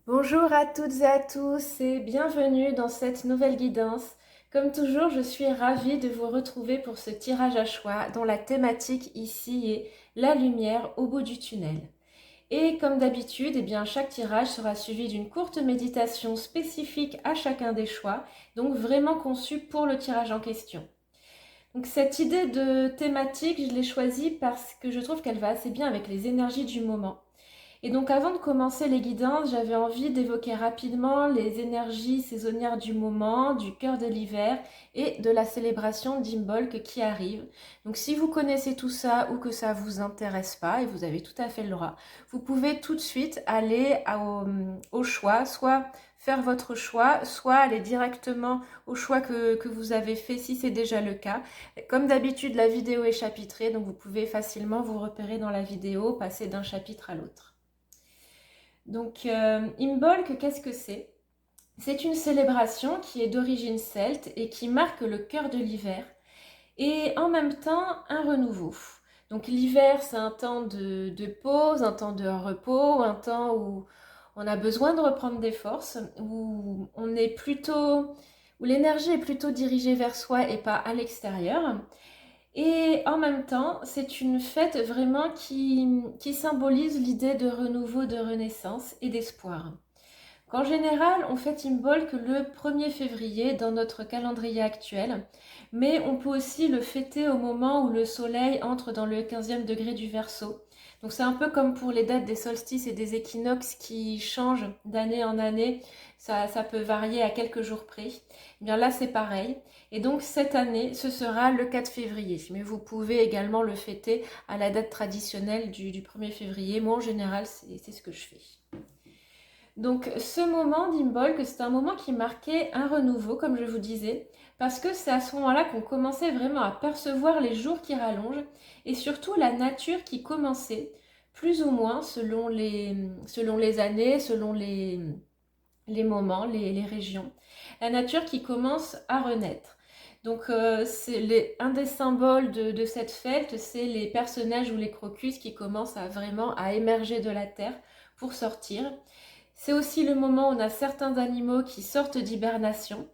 Bonjour à toutes et à tous et bienvenue dans cette nouvelle guidance. Comme toujours, je suis ravie de vous retrouver pour ce tirage à choix dont la thématique ici est la lumière au bout du tunnel. Et comme d'habitude, chaque tirage sera suivi d'une courte méditation spécifique à chacun des choix, donc vraiment conçue pour le tirage en question. Donc cette idée de thématique, je l'ai choisie parce que je trouve qu'elle va assez bien avec les énergies du moment. Et donc avant de commencer les guidances, j'avais envie d'évoquer rapidement les énergies saisonnières du moment, du cœur de l'hiver et de la célébration d'Imbolc qui arrive. Donc si vous connaissez tout ça ou que ça ne vous intéresse pas, et vous avez tout à fait le droit, vous pouvez tout de suite aller au choix, soit faire votre choix, soit aller directement au choix que vous avez fait si c'est déjà le cas. Comme d'habitude, la vidéo est chapitrée, donc vous pouvez facilement vous repérer dans la vidéo, passer d'un chapitre à l'autre. Donc, Imbolc, qu'est-ce que c'est? C'est une célébration qui est d'origine celte et qui marque le cœur de l'hiver et en même temps un renouveau. Donc l'hiver, c'est un temps de pause, un temps de repos, un temps où on a besoin de reprendre des forces, où on est plutôt, où l'énergie est plutôt dirigée vers soi et pas à l'extérieur. Et en même temps, c'est une fête vraiment qui symbolise l'idée de renouveau, de renaissance et d'espoir. En général, on fête Imbolc le 1er février dans notre calendrier actuel, mais on peut aussi le fêter au moment où le soleil entre dans le 15e degré du Verseau. Donc c'est un peu comme pour les dates des solstices et des équinoxes qui changent d'année en année, ça peut varier à quelques jours près. Eh bien là c'est pareil, et donc cette année ce sera le 4 février, mais vous pouvez également le fêter à la date traditionnelle du 1er février. Moi en général c'est ce que je fais. Donc ce moment d'Imbolc, c'est un moment qui marquait un renouveau, comme je vous disais, parce que c'est à ce moment-là qu'on commençait vraiment à percevoir les jours qui rallongent et surtout la nature qui commençait, plus ou moins selon les années, selon les moments, les régions, la nature qui commence à renaître. Donc un des symboles de cette fête, c'est les personnages ou les crocus qui commencent à vraiment à émerger de la terre pour sortir. C'est aussi le moment où on a certains animaux qui sortent d'hibernation.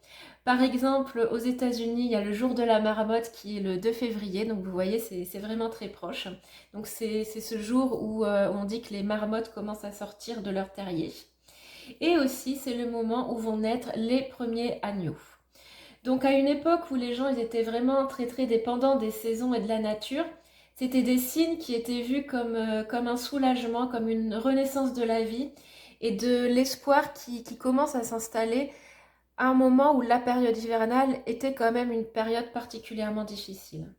Par exemple, aux États-Unis, il y a le jour de la marmotte qui est le 2 février, donc vous voyez, c'est vraiment très proche. Donc c'est ce jour où on dit que les marmottes commencent à sortir de leur terrier. Et aussi, c'est le moment où vont naître les premiers agneaux. Donc à une époque où les gens ils étaient vraiment très très dépendants des saisons et de la nature, c'était des signes qui étaient vus comme un soulagement, comme une renaissance de la vie et de l'espoir qui commence à s'installer à un moment où la période hivernale était quand même une période particulièrement difficile.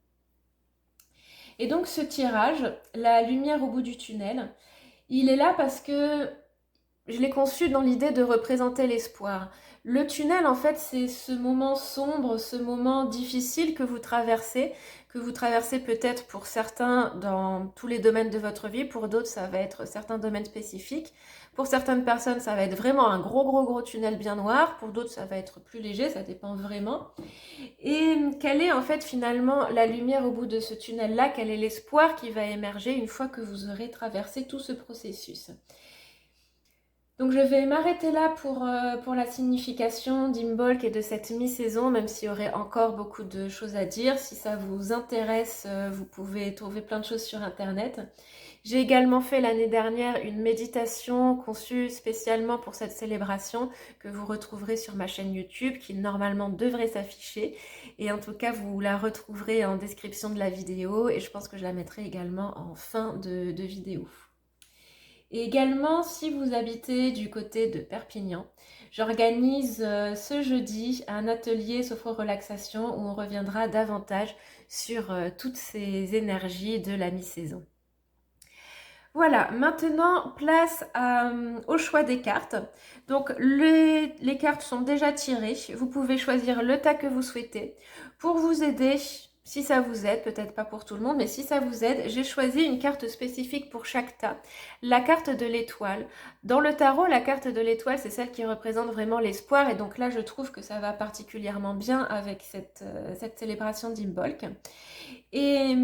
Et donc ce tirage, la lumière au bout du tunnel, il est là parce que je l'ai conçu dans l'idée de représenter l'espoir. Le tunnel, en fait, c'est ce moment sombre, ce moment difficile que vous traversez peut-être pour certains dans tous les domaines de votre vie, pour d'autres, ça va être certains domaines spécifiques. Pour certaines personnes, ça va être vraiment un gros tunnel bien noir. Pour d'autres, ça va être plus léger, ça dépend vraiment. Et quelle est en fait finalement la lumière au bout de ce tunnel-là? Quel est l'espoir qui va émerger une fois que vous aurez traversé tout ce processus? Donc je vais m'arrêter là pour la signification d'Imbolc et de cette mi-saison, même s'il y aurait encore beaucoup de choses à dire. Si ça vous intéresse, vous pouvez trouver plein de choses sur Internet. J'ai également fait l'année dernière une méditation conçue spécialement pour cette célébration que vous retrouverez sur ma chaîne YouTube, qui normalement devrait s'afficher. Et en tout cas, vous la retrouverez en description de la vidéo et je pense que je la mettrai également en fin de vidéo. Et également, si vous habitez du côté de Perpignan, j'organise ce jeudi un atelier sophro-relaxation où on reviendra davantage sur toutes ces énergies de la mi-saison. Voilà, maintenant place au choix des cartes. Donc les cartes sont déjà tirées, vous pouvez choisir le tas que vous souhaitez. Pour vous aider, si ça vous aide, peut-être pas pour tout le monde, mais si ça vous aide, j'ai choisi une carte spécifique pour chaque tas, la carte de l'étoile. Dans le tarot, la carte de l'étoile, c'est celle qui représente vraiment l'espoir, et donc là, je trouve que ça va particulièrement bien avec cette célébration d'Imbolc. Et,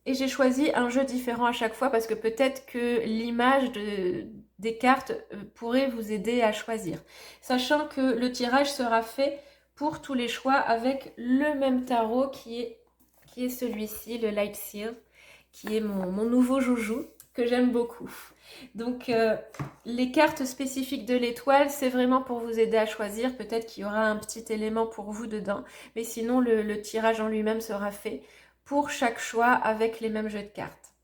et j'ai choisi un jeu différent à chaque fois parce que peut-être que l'image des cartes pourrait vous aider à choisir. Sachant que le tirage sera fait pour tous les choix avec le même tarot qui est celui-ci, le Light Seal, qui est mon nouveau joujou que j'aime beaucoup. Donc les cartes spécifiques de l'étoile, c'est vraiment pour vous aider à choisir. Peut-être qu'il y aura un petit élément pour vous dedans, mais sinon le tirage en lui-même sera fait pour chaque choix avec les mêmes jeux de cartes.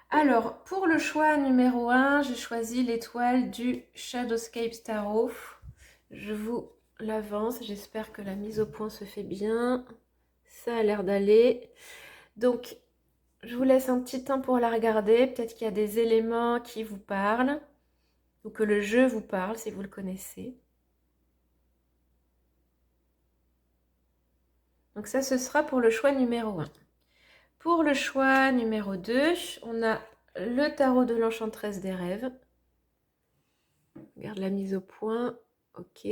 Alors, pour le choix numéro 1, j'ai choisi l'étoile du Shadowscape Tarot. Je vous l'avance, j'espère que la mise au point se fait bien. Ça a l'air d'aller. Donc, je vous laisse un petit temps pour la regarder. Peut-être qu'il y a des éléments qui vous parlent ou que le jeu vous parle si vous le connaissez. Donc ça, ce sera pour le choix numéro 1. Pour le choix numéro 2, on a le tarot de l'Enchanteresse des rêves. Regarde la mise au point. Ok.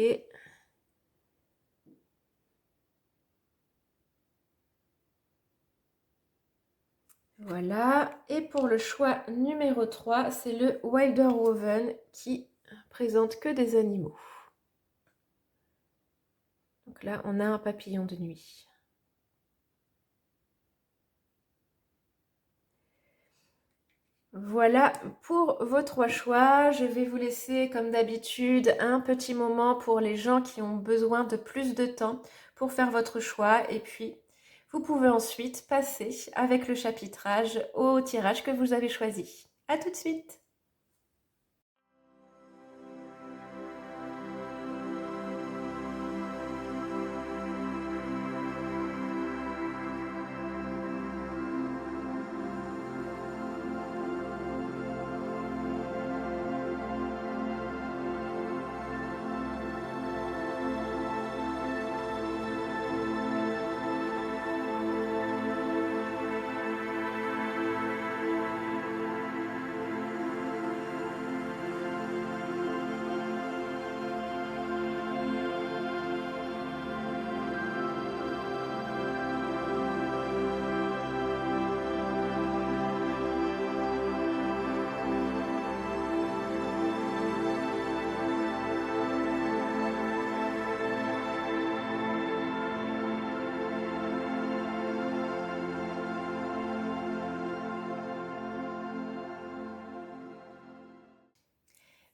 Voilà. Et pour le choix numéro 3, c'est le Wilderwoven qui présente que des animaux. Donc là, on a un papillon de nuit. Voilà pour vos 3 choix. Je vais vous laisser, comme d'habitude, un petit moment pour les gens qui ont besoin de plus de temps pour faire votre choix. Et puis, vous pouvez ensuite passer avec le chapitrage au tirage que vous avez choisi. À tout de suite!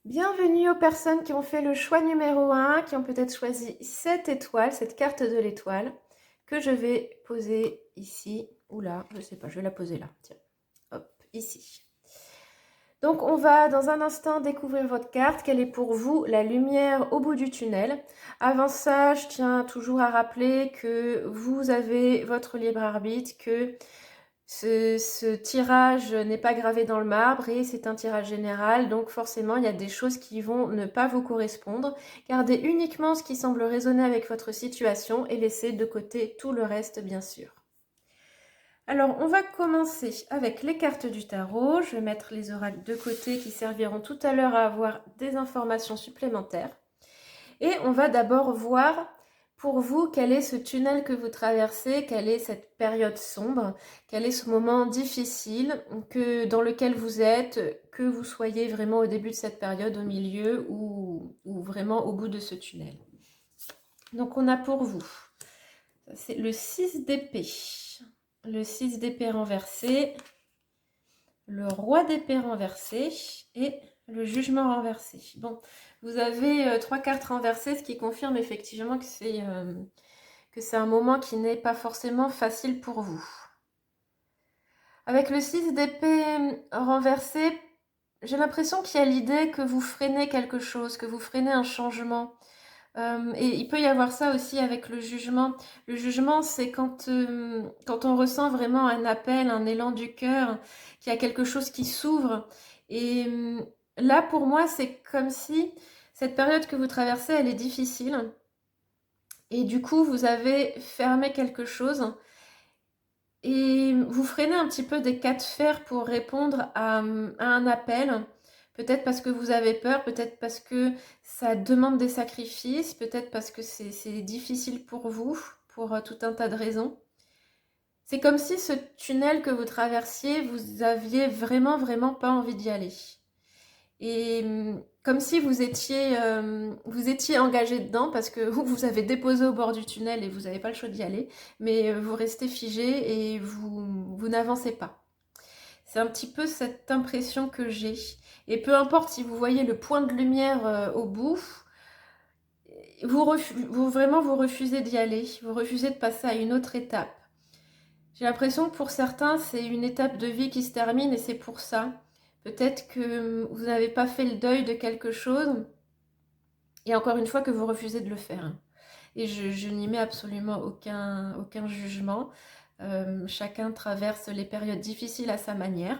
Bienvenue aux personnes qui ont fait le choix numéro 1, qui ont peut-être choisi cette étoile, cette carte de l'étoile, que je vais poser ici, ou là, je ne sais pas, je vais la poser là, tiens, hop, ici. Donc on va dans un instant découvrir votre carte, quelle est pour vous la lumière au bout du tunnel. Avant ça, je tiens toujours à rappeler que vous avez votre libre arbitre, que ce tirage n'est pas gravé dans le marbre et c'est un tirage général, donc forcément il y a des choses qui vont ne pas vous correspondre. Gardez uniquement ce qui semble résonner avec votre situation et laissez de côté tout le reste bien sûr. Alors on va commencer avec les cartes du tarot. Je vais mettre les oracles de côté qui serviront tout à l'heure à avoir des informations supplémentaires. Et on va d'abord voir pour vous quel est ce tunnel que vous traversez, quelle est cette période sombre, quel est ce moment difficile dans lequel vous êtes, que vous soyez vraiment au début de cette période, au milieu ou vraiment au bout de ce tunnel. Donc on a pour vous, c'est le 6 d'épée, le 6 d'épée renversé, le roi d'épée renversé et le jugement renversé. Bon, vous avez 3 cartes renversées, ce qui confirme effectivement que c'est un moment qui n'est pas forcément facile pour vous. Avec le 6 d'épée renversé, j'ai l'impression qu'il y a l'idée que vous freinez quelque chose, que vous freinez un changement. Et il peut y avoir ça aussi avec le jugement. Le jugement, c'est quand on ressent vraiment un appel, un élan du cœur, qu'il y a quelque chose qui s'ouvre. Et là, pour moi, c'est comme si cette période que vous traversez, elle est difficile. Et du coup, vous avez fermé quelque chose et vous freinez un petit peu des cas de fer pour répondre à un appel. Peut-être parce que vous avez peur, peut-être parce que ça demande des sacrifices, peut-être parce que c'est difficile pour vous, pour tout un tas de raisons. C'est comme si ce tunnel que vous traversiez, vous aviez vraiment, vraiment pas envie d'y aller. Et comme si vous étiez engagé dedans parce que vous avez déposé au bord du tunnel et vous n'avez pas le choix d'y aller, mais vous restez figé et vous n'avancez pas. C'est un petit peu cette impression que j'ai. Et peu importe si vous voyez le point de lumière au bout, vous refusez d'y aller, vous refusez de passer à une autre étape. J'ai l'impression que pour certains, c'est une étape de vie qui se termine et c'est pour ça. Peut-être que vous n'avez pas fait le deuil de quelque chose et encore une fois que vous refusez de le faire. Et je n'y mets absolument aucun jugement. Chacun traverse les périodes difficiles à sa manière.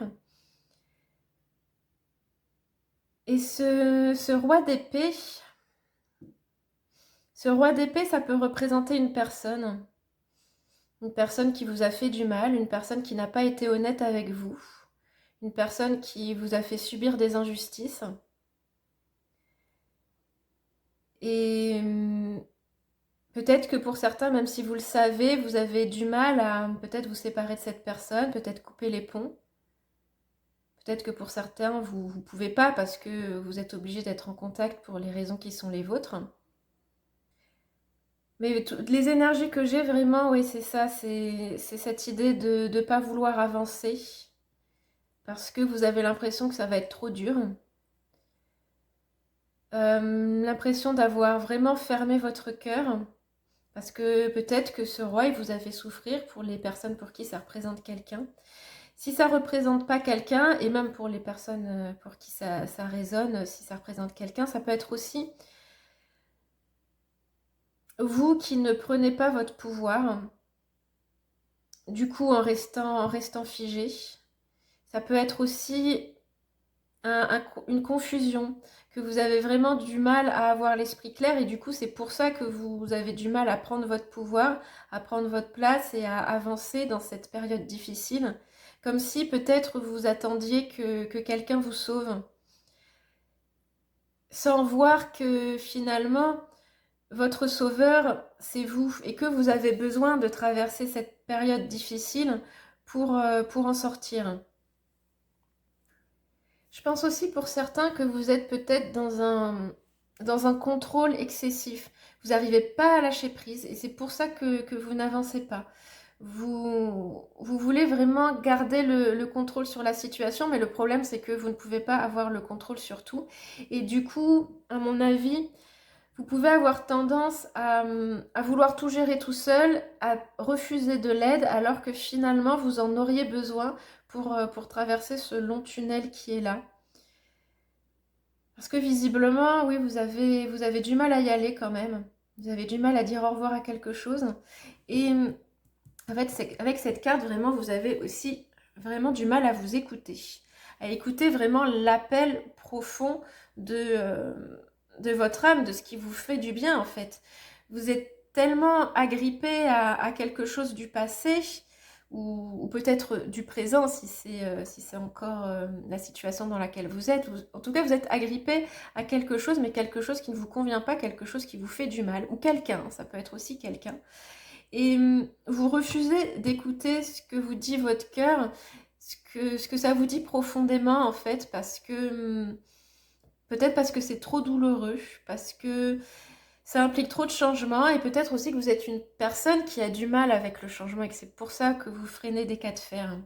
Et ce roi d'épée, ça peut représenter une personne qui vous a fait du mal, une personne qui n'a pas été honnête avec vous, une personne qui vous a fait subir des injustices. Et peut-être que pour certains, même si vous le savez, vous avez du mal à peut-être vous séparer de cette personne, peut-être couper les ponts. Peut-être que pour certains, vous ne pouvez pas parce que vous êtes obligé d'être en contact pour les raisons qui sont les vôtres. Mais les énergies que j'ai vraiment, oui, c'est ça, c'est cette idée de ne pas vouloir avancer parce que vous avez l'impression que ça va être trop dur. L'impression d'avoir vraiment fermé votre cœur parce que peut-être que ce roi, il vous a fait souffrir pour les personnes pour qui ça représente quelqu'un. Si ça ne représente pas quelqu'un, et même pour les personnes pour qui ça résonne, si ça représente quelqu'un, ça peut être aussi vous qui ne prenez pas votre pouvoir, du coup en restant figé. Ça peut être aussi une confusion, que vous avez vraiment du mal à avoir l'esprit clair et du coup c'est pour ça que vous avez du mal à prendre votre pouvoir, à prendre votre place et à avancer dans cette période difficile. Comme si peut-être vous attendiez que quelqu'un vous sauve, sans voir que finalement votre sauveur c'est vous et que vous avez besoin de traverser cette période difficile pour en sortir. Je pense aussi pour certains que vous êtes peut-être dans un contrôle excessif. Vous n'arrivez pas à lâcher prise et c'est pour ça que vous n'avancez pas. Vous voulez vraiment garder le contrôle sur la situation, mais le problème c'est que vous ne pouvez pas avoir le contrôle sur tout. Et du coup, à mon avis, vous pouvez avoir tendance à vouloir tout gérer tout seul, à refuser de l'aide, alors que finalement vous en auriez besoin pour traverser ce long tunnel qui est là. Parce que visiblement, oui, vous avez du mal à y aller quand même. Vous avez du mal à dire au revoir à quelque chose. Et en fait, avec cette carte, vraiment, vous avez aussi vraiment du mal à vous écouter. À écouter vraiment l'appel profond de votre âme, de ce qui vous fait du bien en fait. Vous êtes tellement agrippé à quelque chose du passé ou peut-être du présent si c'est encore la situation dans laquelle vous êtes. En tout cas, vous êtes agrippé à quelque chose, mais quelque chose qui ne vous convient pas, quelque chose qui vous fait du mal, ou quelqu'un, ça peut être aussi quelqu'un. Et vous refusez d'écouter ce que vous dit votre cœur, ce que ça vous dit profondément en fait, parce que peut-être parce que c'est trop douloureux, parce que ça implique trop de changements et peut-être aussi que vous êtes une personne qui a du mal avec le changement et que c'est pour ça que vous freinez des cas de fer.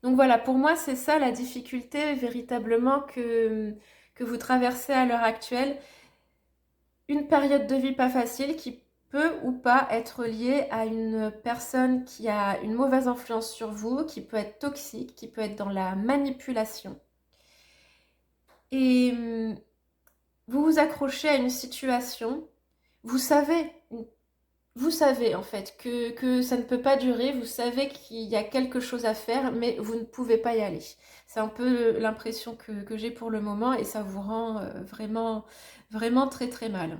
Donc voilà, pour moi, c'est ça la difficulté véritablement que vous traversez à l'heure actuelle. Une période de vie pas facile qui peut ou pas être liée à une personne qui a une mauvaise influence sur vous, qui peut être toxique, qui peut être dans la manipulation. Et vous vous accrochez à une situation, vous savez, vous savez en fait que ça ne peut pas durer, vous savez qu'il y a quelque chose à faire, mais vous ne pouvez pas y aller. C'est un peu l'impression que j'ai pour le moment et ça vous rend vraiment, vraiment très très mal.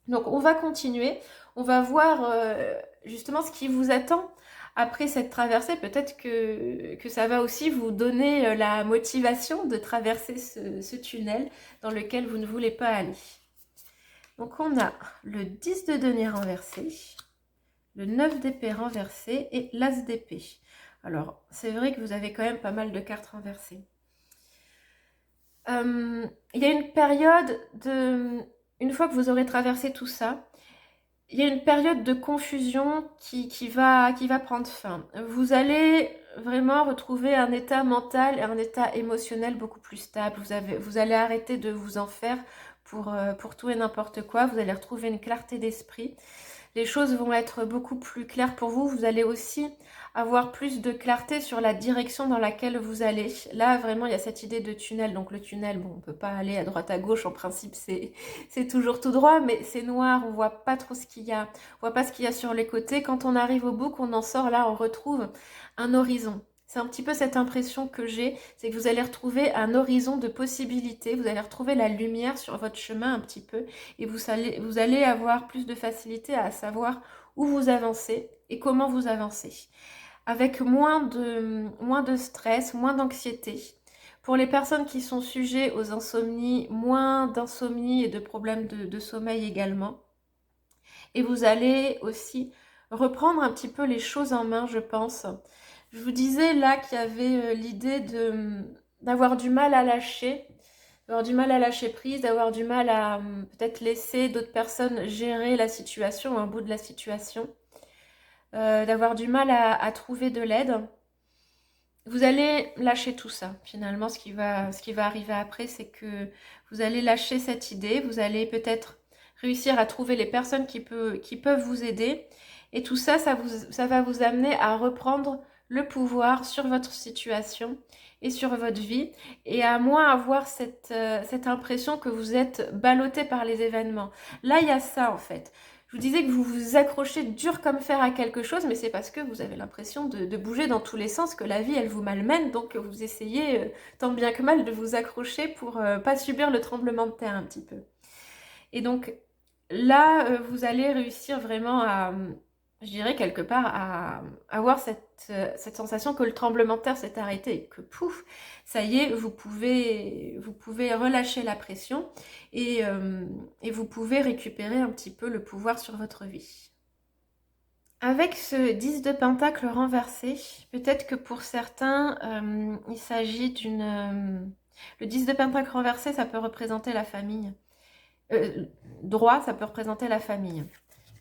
Donc on va continuer, on va voir justement ce qui vous attend après cette traversée. Peut-être que ça va aussi vous donner la motivation de traverser ce tunnel dans lequel vous ne voulez pas aller. Donc on a le 10 de denier renversé, le 9 d'épée renversé et l'as d'épée. Alors c'est vrai que vous avez quand même pas mal de cartes renversées. Il y a une période une fois que vous aurez traversé tout ça, il y a une période de confusion qui va prendre fin. Vous allez vraiment retrouver un état mental et un état émotionnel beaucoup plus stable. Vous allez arrêter de vous en faire pour tout et n'importe quoi. Vous allez retrouver une clarté d'esprit. Les choses vont être beaucoup plus claires pour vous. Vous allez aussi avoir plus de clarté sur la direction dans laquelle vous allez. Là, vraiment, il y a cette idée de tunnel. Donc le tunnel, bon, on ne peut pas aller à droite à gauche. En principe, c'est toujours tout droit, mais c'est noir. On voit pas trop ce qu'il y a. On voit pas ce qu'il y a sur les côtés. Quand on arrive au bout, qu'on en sort, là, on retrouve un horizon. C'est un petit peu cette impression que j'ai, c'est que vous allez retrouver un horizon de possibilités, vous allez retrouver la lumière sur votre chemin un petit peu, et vous allez avoir plus de facilité à savoir où vous avancez et comment vous avancez, avec moins de stress, moins d'anxiété. Pour les personnes qui sont sujets aux insomnies, moins d'insomnie et de problèmes de sommeil également. Et vous allez aussi reprendre un petit peu les choses en main, je pense. Je vous disais là qu'il y avait l'idée d'avoir du mal à lâcher, d'avoir du mal à lâcher prise, d'avoir du mal à peut-être laisser d'autres personnes gérer la situation, un bout de la situation, d'avoir du mal à trouver de l'aide. Vous allez lâcher tout ça. Finalement, ce qui va arriver après, c'est que vous allez lâcher cette idée, vous allez peut-être réussir à trouver les personnes qui peuvent vous aider. Et tout ça, ça va vous amener à reprendre le pouvoir sur votre situation et sur votre vie, et à moins avoir cette impression que vous êtes ballotté par les événements. Là, il y a ça en fait. Je vous disais que vous vous accrochez dur comme fer à quelque chose, mais c'est parce que vous avez l'impression de bouger dans tous les sens, que la vie, elle vous malmène, donc vous essayez tant bien que mal de vous accrocher pour pas subir le tremblement de terre un petit peu. Et donc là, vous allez réussir vraiment à, je dirais quelque part, à avoir cette sensation que le tremblement de terre s'est arrêté, que pouf, ça y est, vous pouvez relâcher la pression et vous pouvez récupérer un petit peu le pouvoir sur votre vie. Avec ce 10 de pentacle renversé, peut-être que pour certains, il s'agit le 10 de pentacle renversé, ça peut représenter la famille. Droit, ça peut représenter la famille.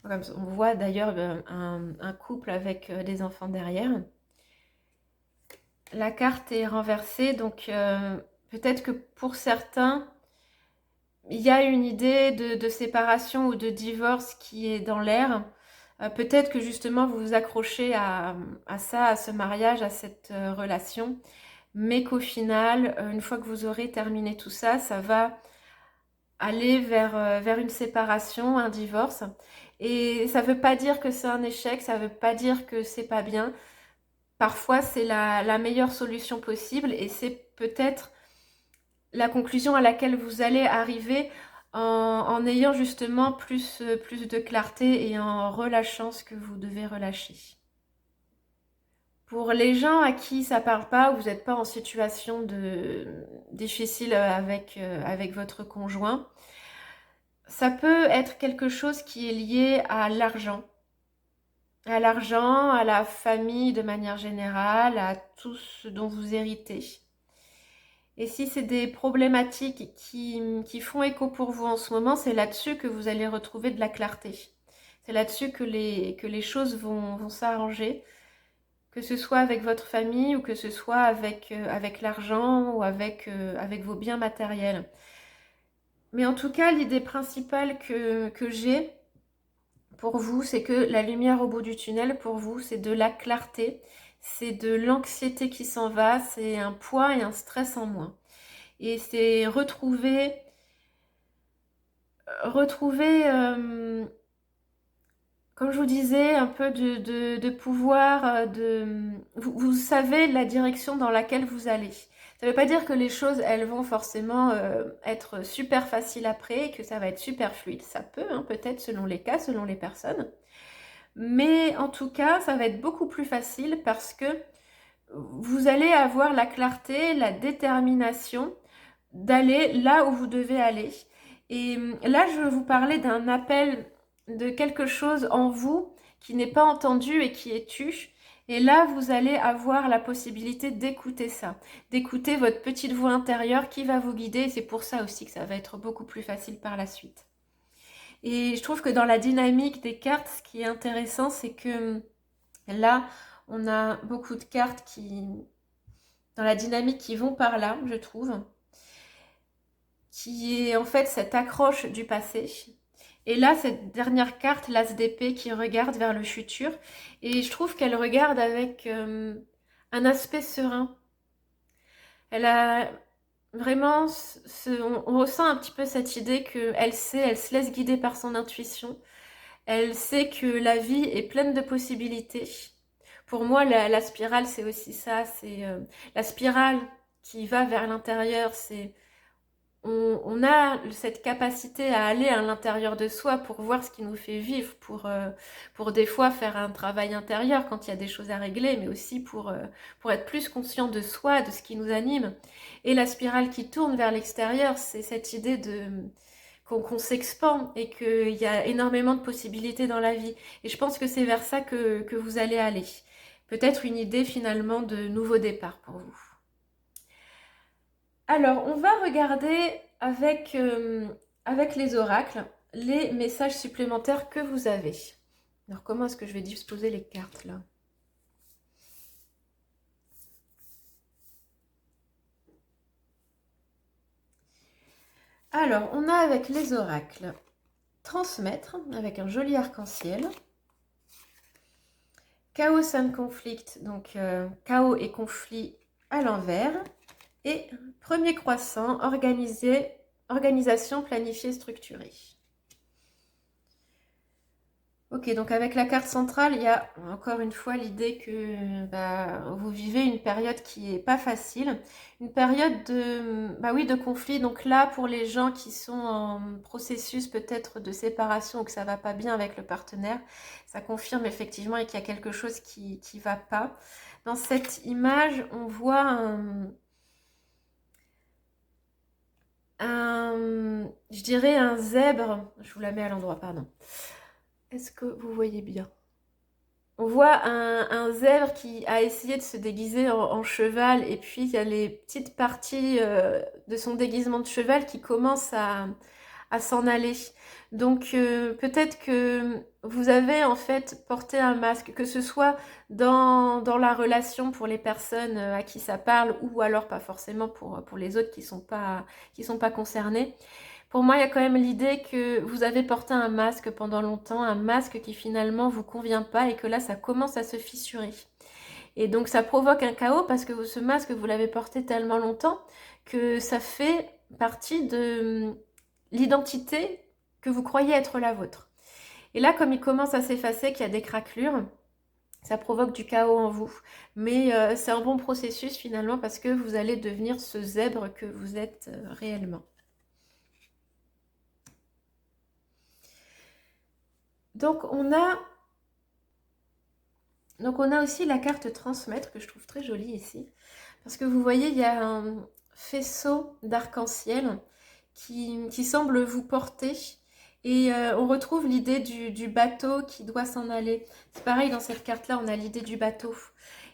On voit d'ailleurs un couple avec des enfants derrière. La carte est renversée, donc peut-être que pour certains, il y a une idée de séparation ou de divorce qui est dans l'air. Peut-être que justement vous vous accrochez à ça, à ce mariage, à cette relation, mais qu'au final, une fois que vous aurez terminé tout ça, ça va aller vers une séparation, un divorce. Et ça ne veut pas dire que c'est un échec, ça ne veut pas dire que c'est pas bien. Parfois, c'est la meilleure solution possible, et c'est peut-être la conclusion à laquelle vous allez arriver en ayant justement plus de clarté et en relâchant ce que vous devez relâcher. Pour les gens à qui ça parle pas, ou vous n'êtes pas en situation difficile avec votre conjoint, ça peut être quelque chose qui est lié à l'argent, à la famille de manière générale, à tout ce dont vous héritez. Et si c'est des problématiques qui font écho pour vous en ce moment, c'est là-dessus que vous allez retrouver de la clarté. C'est là-dessus que les choses vont s'arranger, que ce soit avec votre famille ou que ce soit avec l'argent ou avec vos biens matériels. Mais en tout cas, l'idée principale que j'ai pour vous, c'est que la lumière au bout du tunnel, pour vous, c'est de la clarté, c'est de l'anxiété qui s'en va, c'est un poids et un stress en moins. Et c'est retrouver comme je vous disais, un peu de pouvoir, vous savez la direction dans laquelle vous allez. Ça ne veut pas dire que les choses, elles vont forcément être super faciles après, que ça va être super fluide. Ça peut, hein, peut-être selon les cas, selon les personnes. Mais en tout cas, ça va être beaucoup plus facile parce que vous allez avoir la clarté, la détermination d'aller là où vous devez aller. Et là, je veux vous parler d'un appel de quelque chose en vous qui n'est pas entendu et qui est tu. Et là, vous allez avoir la possibilité d'écouter ça, d'écouter votre petite voix intérieure qui va vous guider. C'est pour ça aussi que ça va être beaucoup plus facile par la suite. Et je trouve que dans la dynamique des cartes, ce qui est intéressant, c'est que là, on a beaucoup de cartes qui, dans la dynamique, qui vont par là, je trouve, qui est en fait cette accroche du passé. Et là, cette dernière carte, l'As d'épée, qui regarde vers le futur. Et je trouve qu'elle regarde avec un aspect serein. Elle a vraiment, on ressent un petit peu cette idée qu'elle sait, elle se laisse guider par son intuition. Elle sait que la vie est pleine de possibilités. Pour moi, la spirale, c'est aussi ça. C'est la spirale qui va vers l'intérieur. C'est on a cette capacité à aller à l'intérieur de soi pour voir ce qui nous fait vivre, pour des fois faire un travail intérieur quand il y a des choses à régler, mais aussi pour être plus conscient de soi, de ce qui nous anime. Et la spirale qui tourne vers l'extérieur, c'est cette idée de qu'on s'expand et qu'il y a énormément de possibilités dans la vie. Et je pense que c'est vers ça que vous allez aller. Peut-être une idée finalement de nouveau départ pour vous. Alors, on va regarder avec les oracles les messages supplémentaires que vous avez. Alors, comment est-ce que je vais disposer les cartes là? Alors, on a avec les oracles transmettre avec un joli arc-en-ciel. Chaos and conflict, donc chaos et conflit à l'envers. Et premier croissant, organisation planifiée structurée. Ok, donc avec la carte centrale, il y a encore une fois l'idée que vous vivez une période qui n'est pas facile, une période de conflit. Donc là, pour les gens qui sont en processus peut-être de séparation ou que ça va pas bien avec le partenaire, ça confirme effectivement qu'il y a quelque chose qui va pas. Dans cette image, on voit je dirais un zèbre. Je vous la mets à l'endroit, pardon. Est-ce que vous voyez bien? On voit un zèbre qui a essayé de se déguiser en cheval et puis il y a les petites parties de son déguisement de cheval qui commencent à s'en aller. Donc peut-être que vous avez en fait porté un masque, que ce soit dans la relation pour les personnes à qui ça parle ou alors pas forcément pour les autres qui sont pas concernés. Pour moi, il y a quand même l'idée que vous avez porté un masque pendant longtemps, un masque qui finalement vous convient pas et que là, ça commence à se fissurer. Et donc, ça provoque un chaos parce que ce masque, vous l'avez porté tellement longtemps que ça fait partie de l'identité que vous croyez être la vôtre. Et là, comme il commence à s'effacer, qu'il y a des craquelures, ça provoque du chaos en vous. Mais c'est un bon processus finalement parce que vous allez devenir ce zèbre que vous êtes réellement. Donc on a aussi la carte transmettre que je trouve très jolie ici. Parce que vous voyez, il y a un faisceau d'arc-en-ciel qui semble vous porter. Et on retrouve l'idée du bateau qui doit s'en aller. C'est pareil, dans cette carte-là, on a l'idée du bateau.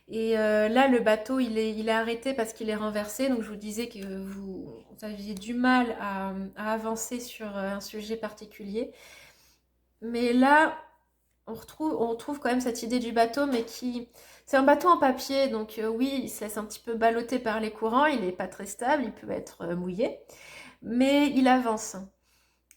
Et là, le bateau, il est arrêté parce qu'il est renversé. Donc je vous disais que vous aviez du mal à avancer sur un sujet particulier. Mais là, on retrouve quand même cette idée du bateau, mais c'est un bateau en papier, donc oui, il se laisse un petit peu balloter par les courants, il n'est pas très stable, il peut être mouillé, mais il avance.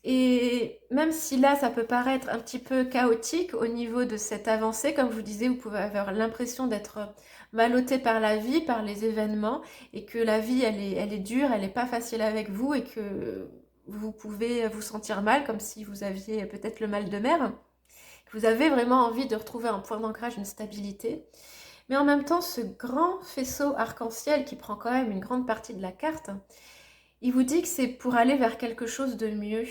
Et même si là, ça peut paraître un petit peu chaotique au niveau de cette avancée, comme je vous disais, vous pouvez avoir l'impression d'être ballotté par la vie, par les événements, et que la vie, elle est dure, elle n'est pas facile avec vous, et que vous pouvez vous sentir mal, comme si vous aviez peut-être le mal de mer. Vous avez vraiment envie de retrouver un point d'ancrage, une stabilité. Mais en même temps, ce grand faisceau arc-en-ciel qui prend quand même une grande partie de la carte, il vous dit que c'est pour aller vers quelque chose de mieux.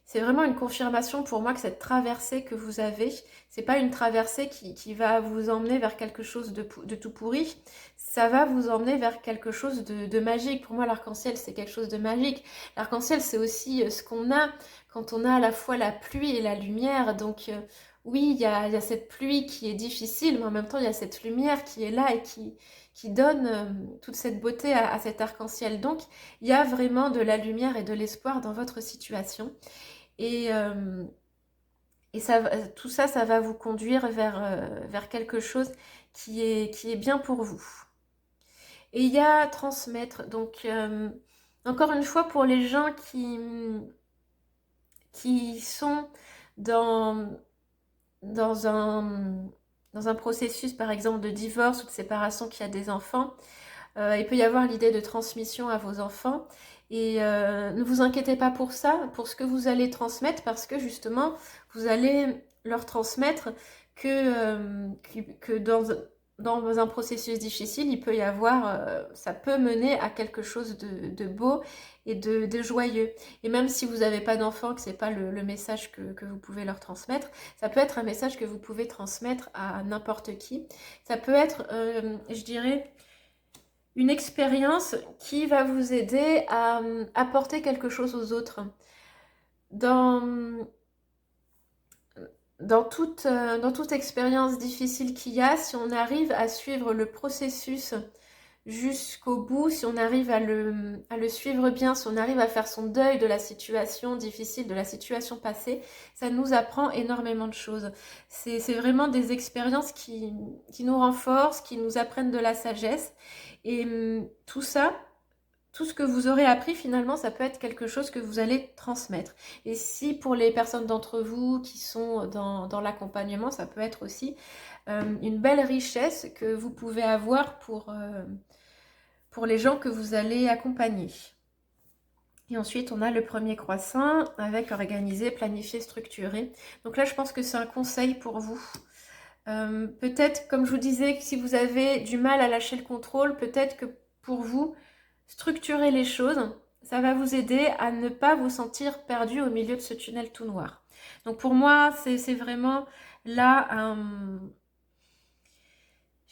C'est vraiment une confirmation pour moi que cette traversée que vous avez, c'est pas une traversée qui va vous emmener vers quelque chose de tout pourri. Ça va vous emmener vers quelque chose de magique. Pour moi, l'arc-en-ciel, c'est quelque chose de magique. L'arc-en-ciel, c'est aussi ce qu'on a quand on a à la fois la pluie et la lumière. Donc, oui, il y a cette pluie qui est difficile, mais en même temps, il y a cette lumière qui est là et qui donne toute cette beauté à cet arc-en-ciel. Donc, il y a vraiment de la lumière et de l'espoir dans votre situation. Et, euh, et ça, tout ça, ça va vous conduire vers quelque chose qui est bien pour vous. Et il y a transmettre. Donc, encore une fois, pour les gens qui sont dans, dans un, dans un processus, par exemple, de divorce ou de séparation, qui a des enfants, il peut y avoir l'idée de transmission à vos enfants. Et ne vous inquiétez pas pour ça, pour ce que vous allez transmettre, parce que justement, vous allez leur transmettre que dans un processus difficile, il peut y avoir, ça peut mener à quelque chose de beau et de joyeux. Et même si vous n'avez pas d'enfant, que ce n'est pas le message que vous pouvez leur transmettre, ça peut être un message que vous pouvez transmettre à n'importe qui. Ça peut être, je dirais, une expérience qui va vous aider à apporter quelque chose aux autres. Dans, dans toute expérience difficile qu'il y a, si on arrive à suivre le processus jusqu'au bout, si on arrive à le suivre bien, si on arrive à faire son deuil de la situation difficile, de la situation passée, ça nous apprend énormément de choses. C'est vraiment des expériences qui nous renforcent, qui nous apprennent de la sagesse. Et tout ça, tout ce que vous aurez appris, finalement, ça peut être quelque chose que vous allez transmettre. Et si pour les personnes d'entre vous qui sont dans l'accompagnement, ça peut être aussi une belle richesse que vous pouvez avoir pour les gens que vous allez accompagner. Et ensuite, on a le premier croissant avec organiser, planifier, structurer. Donc là, je pense que c'est un conseil pour vous. Peut-être, comme je vous disais, que si vous avez du mal à lâcher le contrôle, peut-être que pour vous, structurer les choses, ça va vous aider à ne pas vous sentir perdu au milieu de ce tunnel tout noir. Donc pour moi, c'est vraiment là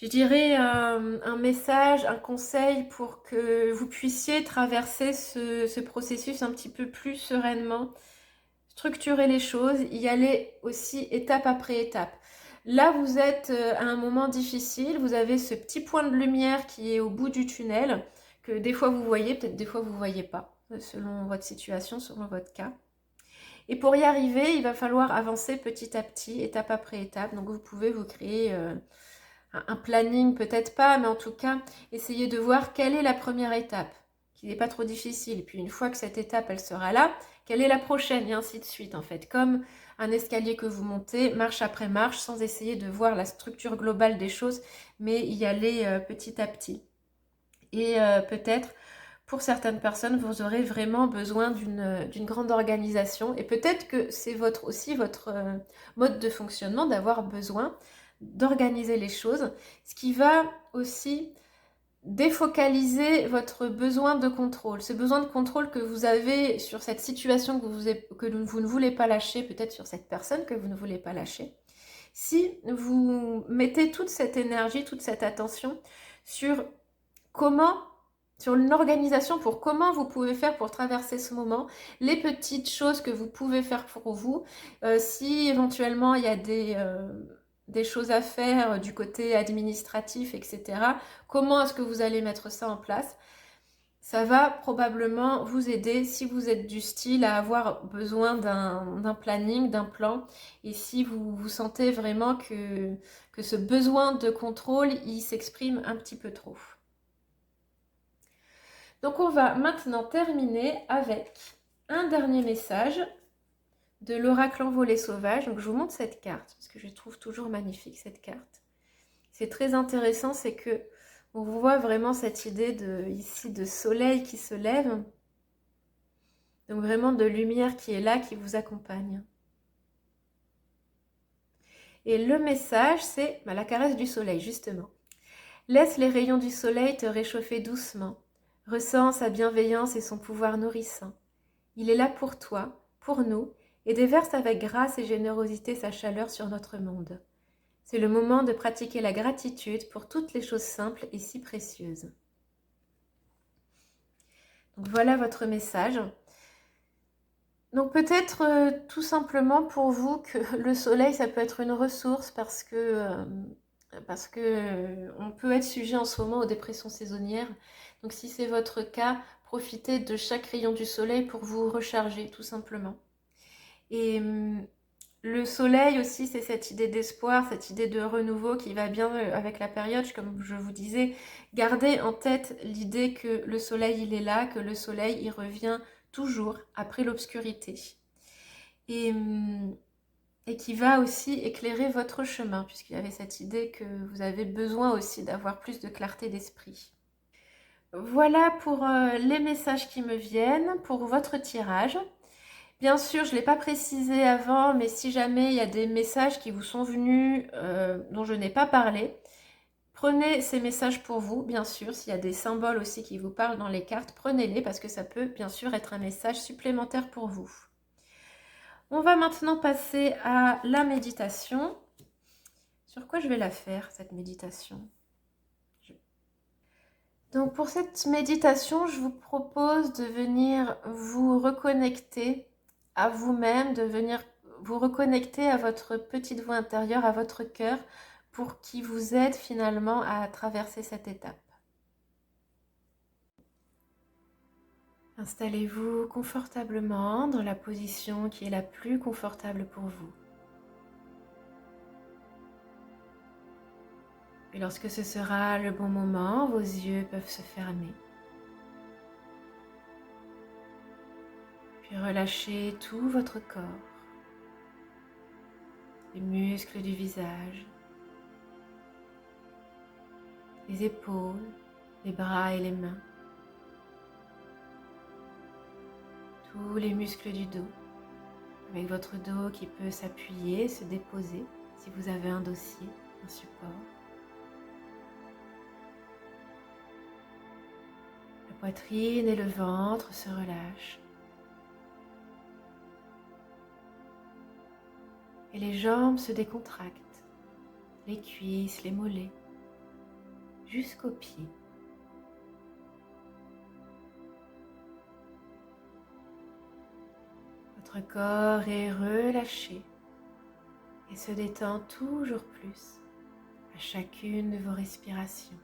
je dirais un message, un conseil pour que vous puissiez traverser ce processus un petit peu plus sereinement, structurer les choses, y aller aussi étape après étape. Là, vous êtes à un moment difficile, vous avez ce petit point de lumière qui est au bout du tunnel, que des fois vous voyez, peut-être des fois vous ne voyez pas, selon votre situation, selon votre cas. Et pour y arriver, il va falloir avancer petit à petit, étape après étape. Donc vous pouvez vous créer un planning, peut-être pas, mais en tout cas, essayez de voir quelle est la première étape, qui n'est pas trop difficile. Et puis une fois que cette étape, elle sera là, quelle est la prochaine, et ainsi de suite, en fait. Comme un escalier que vous montez, marche après marche, sans essayer de voir la structure globale des choses, mais y aller petit à petit. Et peut-être, pour certaines personnes, vous aurez vraiment besoin d'une grande organisation. Et peut-être que c'est aussi votre mode de fonctionnement d'avoir besoin d'organiser les choses, ce qui va aussi défocaliser votre besoin de contrôle. Ce besoin de contrôle que vous avez sur cette situation que vous ne voulez pas lâcher, peut-être sur cette personne que vous ne voulez pas lâcher. Si vous mettez toute cette énergie, toute cette attention sur sur une organisation pour comment vous pouvez faire pour traverser ce moment, les petites choses que vous pouvez faire pour vous, si éventuellement il y a des choses à faire du côté administratif, etc. Comment est-ce que vous allez mettre ça en place? Ça va probablement vous aider si vous êtes du style à avoir besoin d'un planning, d'un plan, et si vous sentez vraiment que ce besoin de contrôle, il s'exprime un petit peu trop. Donc on va maintenant terminer avec un dernier message de l'oracle envolé sauvage. Donc je vous montre cette carte parce que je trouve toujours magnifique cette carte. C'est très intéressant, c'est que on voit vraiment cette idée ici de soleil qui se lève. Donc vraiment de lumière qui est là, qui vous accompagne. Et le message, c'est la caresse du soleil, justement. Laisse les rayons du soleil te réchauffer doucement. Ressens sa bienveillance et son pouvoir nourrissant. Il est là pour toi, pour nous, et déverse avec grâce et générosité sa chaleur sur notre monde. C'est le moment de pratiquer la gratitude pour toutes les choses simples et si précieuses. Donc voilà votre message. Donc peut-être tout simplement pour vous que le soleil, ça peut être une ressource parce que on peut être sujet en ce moment aux dépressions saisonnières. Donc si c'est votre cas, profitez de chaque rayon du soleil pour vous recharger tout simplement. Et le soleil aussi, c'est cette idée d'espoir, cette idée de renouveau qui va bien avec la période. Comme je vous disais, gardez en tête l'idée que le soleil, il est là, que le soleil, il revient toujours après l'obscurité. Et, et qui va aussi éclairer votre chemin, puisqu'il y avait cette idée que vous avez besoin aussi d'avoir plus de clarté d'esprit. Voilà pour les messages qui me viennent, pour votre tirage. Bien sûr, je ne l'ai pas précisé avant, mais si jamais il y a des messages qui vous sont venus dont je n'ai pas parlé, prenez ces messages pour vous, bien sûr. S'il y a des symboles aussi qui vous parlent dans les cartes, prenez-les parce que ça peut bien sûr être un message supplémentaire pour vous. On va maintenant passer à la méditation. Sur quoi je vais la faire, cette méditation ? Donc pour cette méditation, je vous propose de venir vous reconnecter à vous-même, de venir vous reconnecter à votre petite voix intérieure, à votre cœur, pour qui vous aide finalement à traverser cette étape. Installez-vous confortablement dans la position qui est la plus confortable pour vous. Et lorsque ce sera le bon moment, vos yeux peuvent se fermer. Puis relâchez tout votre corps, les muscles du visage, les épaules, les bras et les mains, tous les muscles du dos, avec votre dos qui peut s'appuyer, se déposer si vous avez un dossier, un support. La poitrine et le ventre se relâchent. Et les jambes se décontractent, les cuisses, les mollets, jusqu'aux pieds. Votre corps est relâché et se détend toujours plus à chacune de vos respirations.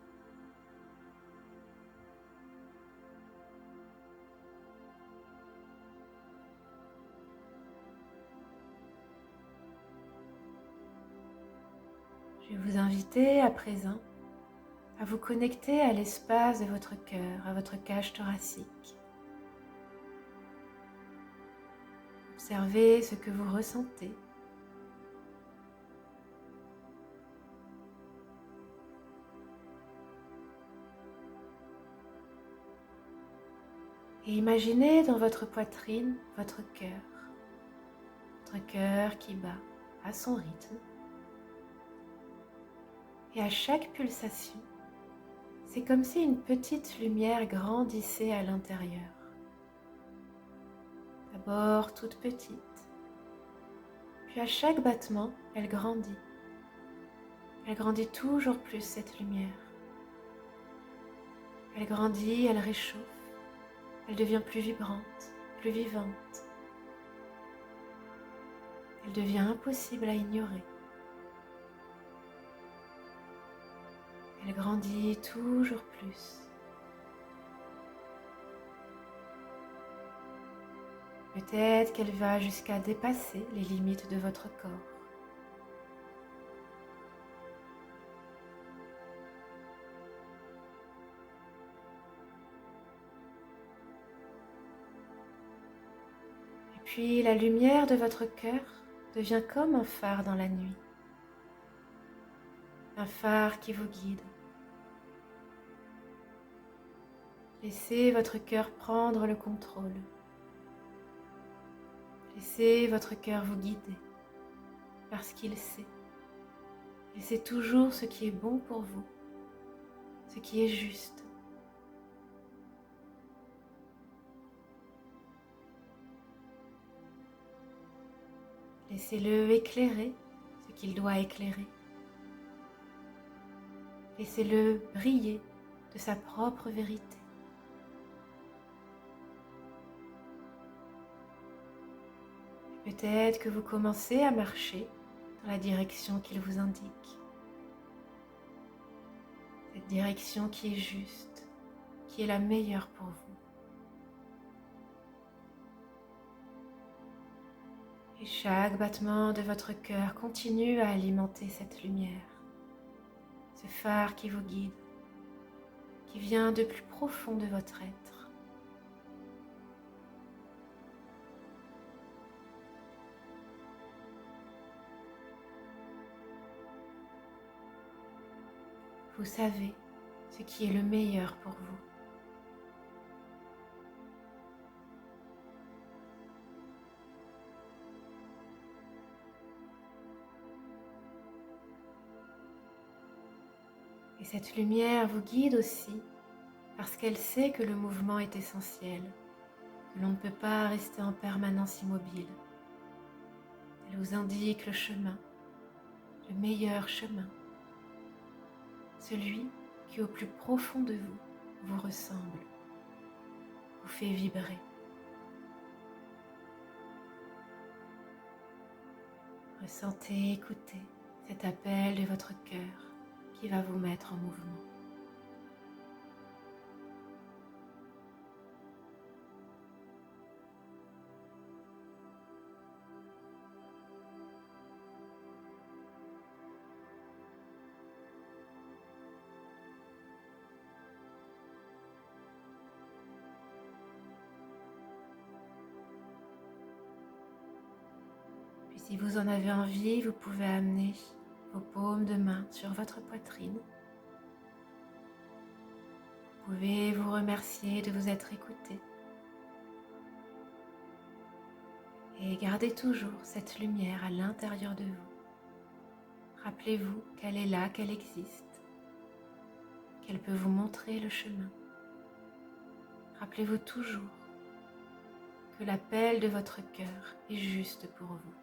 Je vais vous inviter à présent à vous connecter à l'espace de votre cœur, à votre cage thoracique. Observez ce que vous ressentez. Et imaginez dans votre poitrine votre cœur qui bat à son rythme. Et à chaque pulsation, c'est comme si une petite lumière grandissait à l'intérieur. D'abord toute petite, puis à chaque battement, elle grandit. Elle grandit toujours plus cette lumière. Elle grandit, elle réchauffe, elle devient plus vibrante, plus vivante. Elle devient impossible à ignorer. Elle grandit toujours plus. Peut-être qu'elle va jusqu'à dépasser les limites de votre corps. Et puis la lumière de votre cœur devient comme un phare dans la nuit. Un phare qui vous guide. Laissez votre cœur prendre le contrôle. Laissez votre cœur vous guider, parce qu'il sait. Il sait toujours ce qui est bon pour vous. ce qui est juste. Laissez-le éclairer ce qu'il doit éclairer. Laissez-le briller de sa propre vérité. Peut-être que vous commencez à marcher dans la direction qu'il vous indique. Cette direction qui est juste, qui est la meilleure pour vous. Et chaque battement de votre cœur continue à alimenter cette lumière, ce phare qui vous guide, qui vient de plus profond de votre être. Vous savez ce qui est le meilleur pour vous. Et cette lumière vous guide aussi parce qu'elle sait que le mouvement est essentiel, que l'on ne peut pas rester en permanence immobile. Elle vous indique le chemin, le meilleur chemin, celui qui au plus profond de vous vous ressemble, vous fait vibrer. Ressentez, écoutez cet appel de votre cœur qui va vous mettre en mouvement. Puis si vous en avez envie, vous pouvez amener vos paumes de main sur votre poitrine. Vous pouvez vous remercier de vous être écouté. Et gardez toujours cette lumière à l'intérieur de vous. Rappelez-vous qu'elle est là, qu'elle existe, qu'elle peut vous montrer le chemin. Rappelez-vous toujours que l'appel de votre cœur est juste pour vous.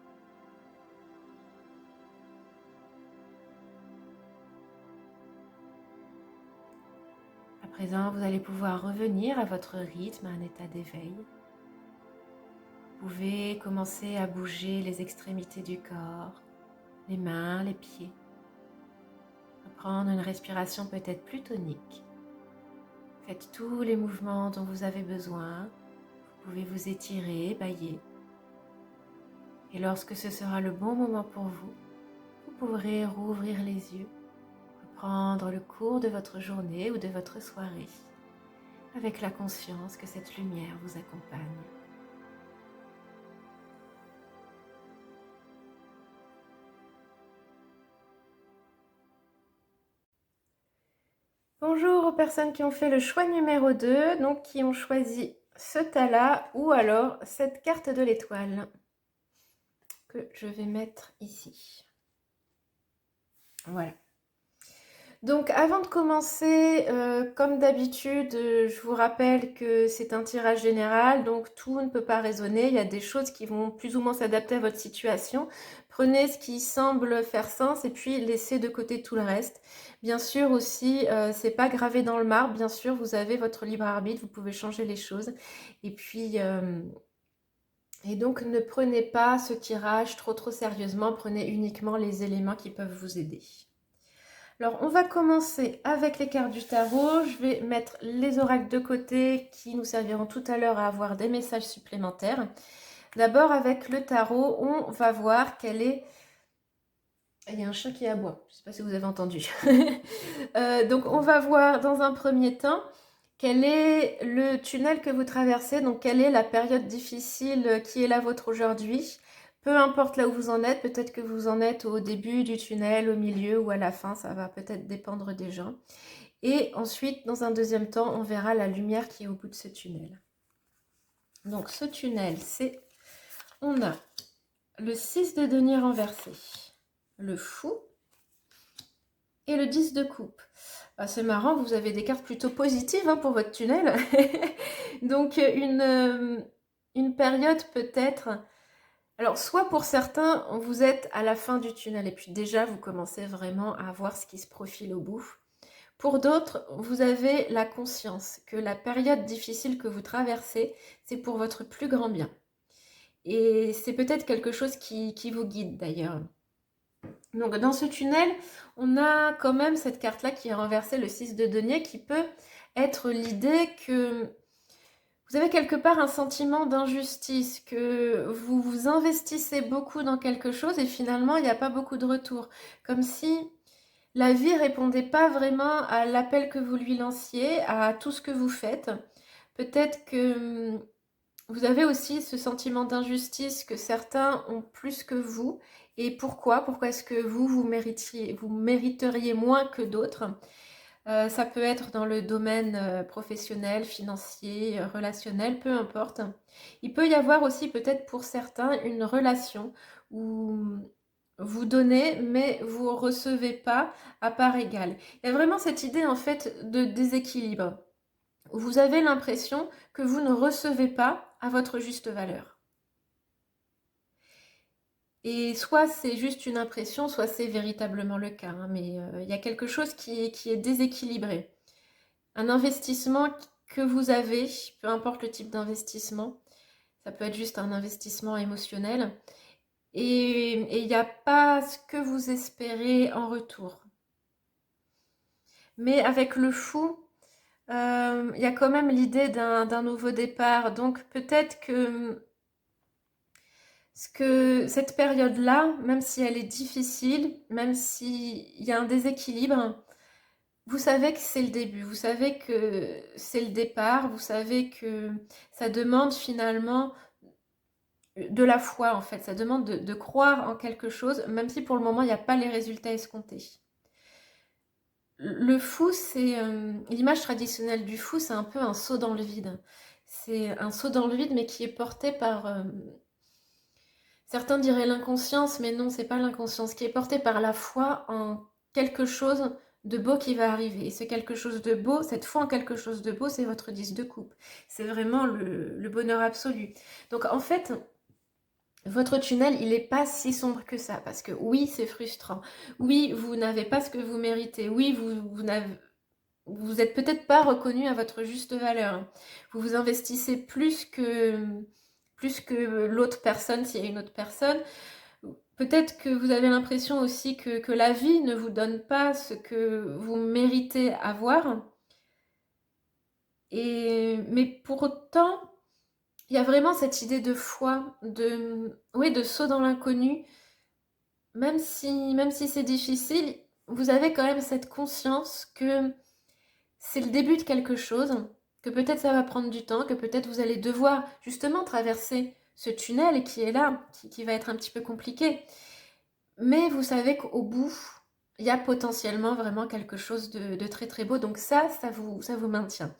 À présent, vous allez pouvoir revenir à votre rythme, à un état d'éveil. Vous pouvez commencer à bouger les extrémités du corps, les mains, les pieds. Prendre une respiration peut-être plus tonique. Faites tous les mouvements dont vous avez besoin. Vous pouvez vous étirer, bâiller. Et lorsque ce sera le bon moment pour vous, vous pourrez rouvrir les yeux, reprendre le cours de votre journée ou de votre soirée, avec la conscience que cette lumière vous accompagne. Bonjour aux personnes qui ont fait le choix numéro 2, donc qui ont choisi ce tas-là ou alors cette carte de l'étoile que je vais mettre ici. Voilà. Donc avant de commencer, comme d'habitude, je vous rappelle que c'est un tirage général, donc tout ne peut pas résonner. Il y a des choses qui vont plus ou moins s'adapter à votre situation. Prenez ce qui semble faire sens et puis laissez de côté tout le reste. Bien sûr aussi, c'est pas gravé dans le marbre. Bien sûr, vous avez votre libre arbitre, vous pouvez changer les choses. Et puis, et donc ne prenez pas ce tirage trop sérieusement. Prenez uniquement les éléments qui peuvent vous aider. Alors, on va commencer avec les cartes du tarot. Je vais mettre les oracles de côté qui nous serviront tout à l'heure à avoir des messages supplémentaires. D'abord, avec le tarot, on va voir quelle est... Il y a un chat qui aboie, je ne sais pas si vous avez entendu. Donc, on va voir dans un premier temps quel est le tunnel que vous traversez, donc quelle est la période difficile qui est la vôtre aujourd'hui. Peu importe là où vous en êtes, peut-être que vous en êtes au début du tunnel, au milieu ou à la fin, ça va peut-être dépendre des gens. Et ensuite, dans un deuxième temps, on verra la lumière qui est au bout de ce tunnel. Donc ce tunnel, c'est... On a le 6 de denier renversé, le fou, et le 10 de coupe. Ah, c'est marrant, vous avez des cartes plutôt positives hein, pour votre tunnel. Donc une période peut-être... Alors soit pour certains, vous êtes à la fin du tunnel et puis déjà vous commencez vraiment à voir ce qui se profile au bout. Pour d'autres, vous avez la conscience que la période difficile que vous traversez, c'est pour votre plus grand bien. Et c'est peut-être quelque chose qui vous guide d'ailleurs. Donc dans ce tunnel, on a quand même cette carte-là qui est renversée, le 6 de denier, qui peut être l'idée que vous avez quelque part un sentiment d'injustice, que vous vous investissez beaucoup dans quelque chose et finalement il n'y a pas beaucoup de retour. Comme si la vie répondait pas vraiment à l'appel que vous lui lanciez, à tout ce que vous faites. Peut-être que vous avez aussi ce sentiment d'injustice que certains ont plus que vous. Et pourquoi? Pourquoi est-ce que vous mériteriez moins que d'autres? Ça peut être dans le domaine professionnel, financier, relationnel, peu importe. Il peut y avoir aussi peut-être pour certains une relation où vous donnez mais vous recevez pas à part égale. Il y a vraiment cette idée en fait de déséquilibre. Vous avez l'impression que vous ne recevez pas à votre juste valeur. Et soit c'est juste une impression, soit c'est véritablement le cas, hein, mais il y a quelque chose qui est déséquilibré. Un investissement que vous avez, peu importe le type d'investissement, ça peut être juste un investissement émotionnel, et il n'y a pas ce que vous espérez en retour. Mais avec le fou, il y a quand même l'idée d'un nouveau départ. Donc peut-être que cette période-là, même si elle est difficile, même s'il y a un déséquilibre, vous savez que c'est le début, vous savez que c'est le départ, vous savez que ça demande finalement de la foi en fait, ça demande de croire en quelque chose, même si pour le moment il n'y a pas les résultats escomptés. Le fou, c'est l'image traditionnelle du fou, c'est un peu un saut dans le vide. C'est un saut dans le vide, mais qui est porté par certains diraient l'inconscience, mais non, c'est pas l'inconscience, qui est porté par la foi en quelque chose de beau qui va arriver. Et ce quelque chose de beau, cette foi en quelque chose de beau, c'est votre 10 de coupe. C'est vraiment le bonheur absolu. Donc en fait, votre tunnel, il n'est pas si sombre que ça, parce que oui, c'est frustrant. Oui, vous n'avez pas ce que vous méritez. Oui, vous êtes peut-être pas reconnu à votre juste valeur. Vous vous investissez plus que l'autre personne, s'il y a une autre personne. Peut-être que vous avez l'impression aussi que la vie ne vous donne pas ce que vous méritez avoir. Mais pour autant, il y a vraiment cette idée de foi, oui, de saut dans l'inconnu. Même si c'est difficile, vous avez quand même cette conscience que c'est le début de quelque chose, que peut-être ça va prendre du temps, que peut-être vous allez devoir justement traverser ce tunnel qui est là, qui va être un petit peu compliqué. Mais vous savez qu'au bout, il y a potentiellement vraiment quelque chose de très très beau. Donc ça vous maintient.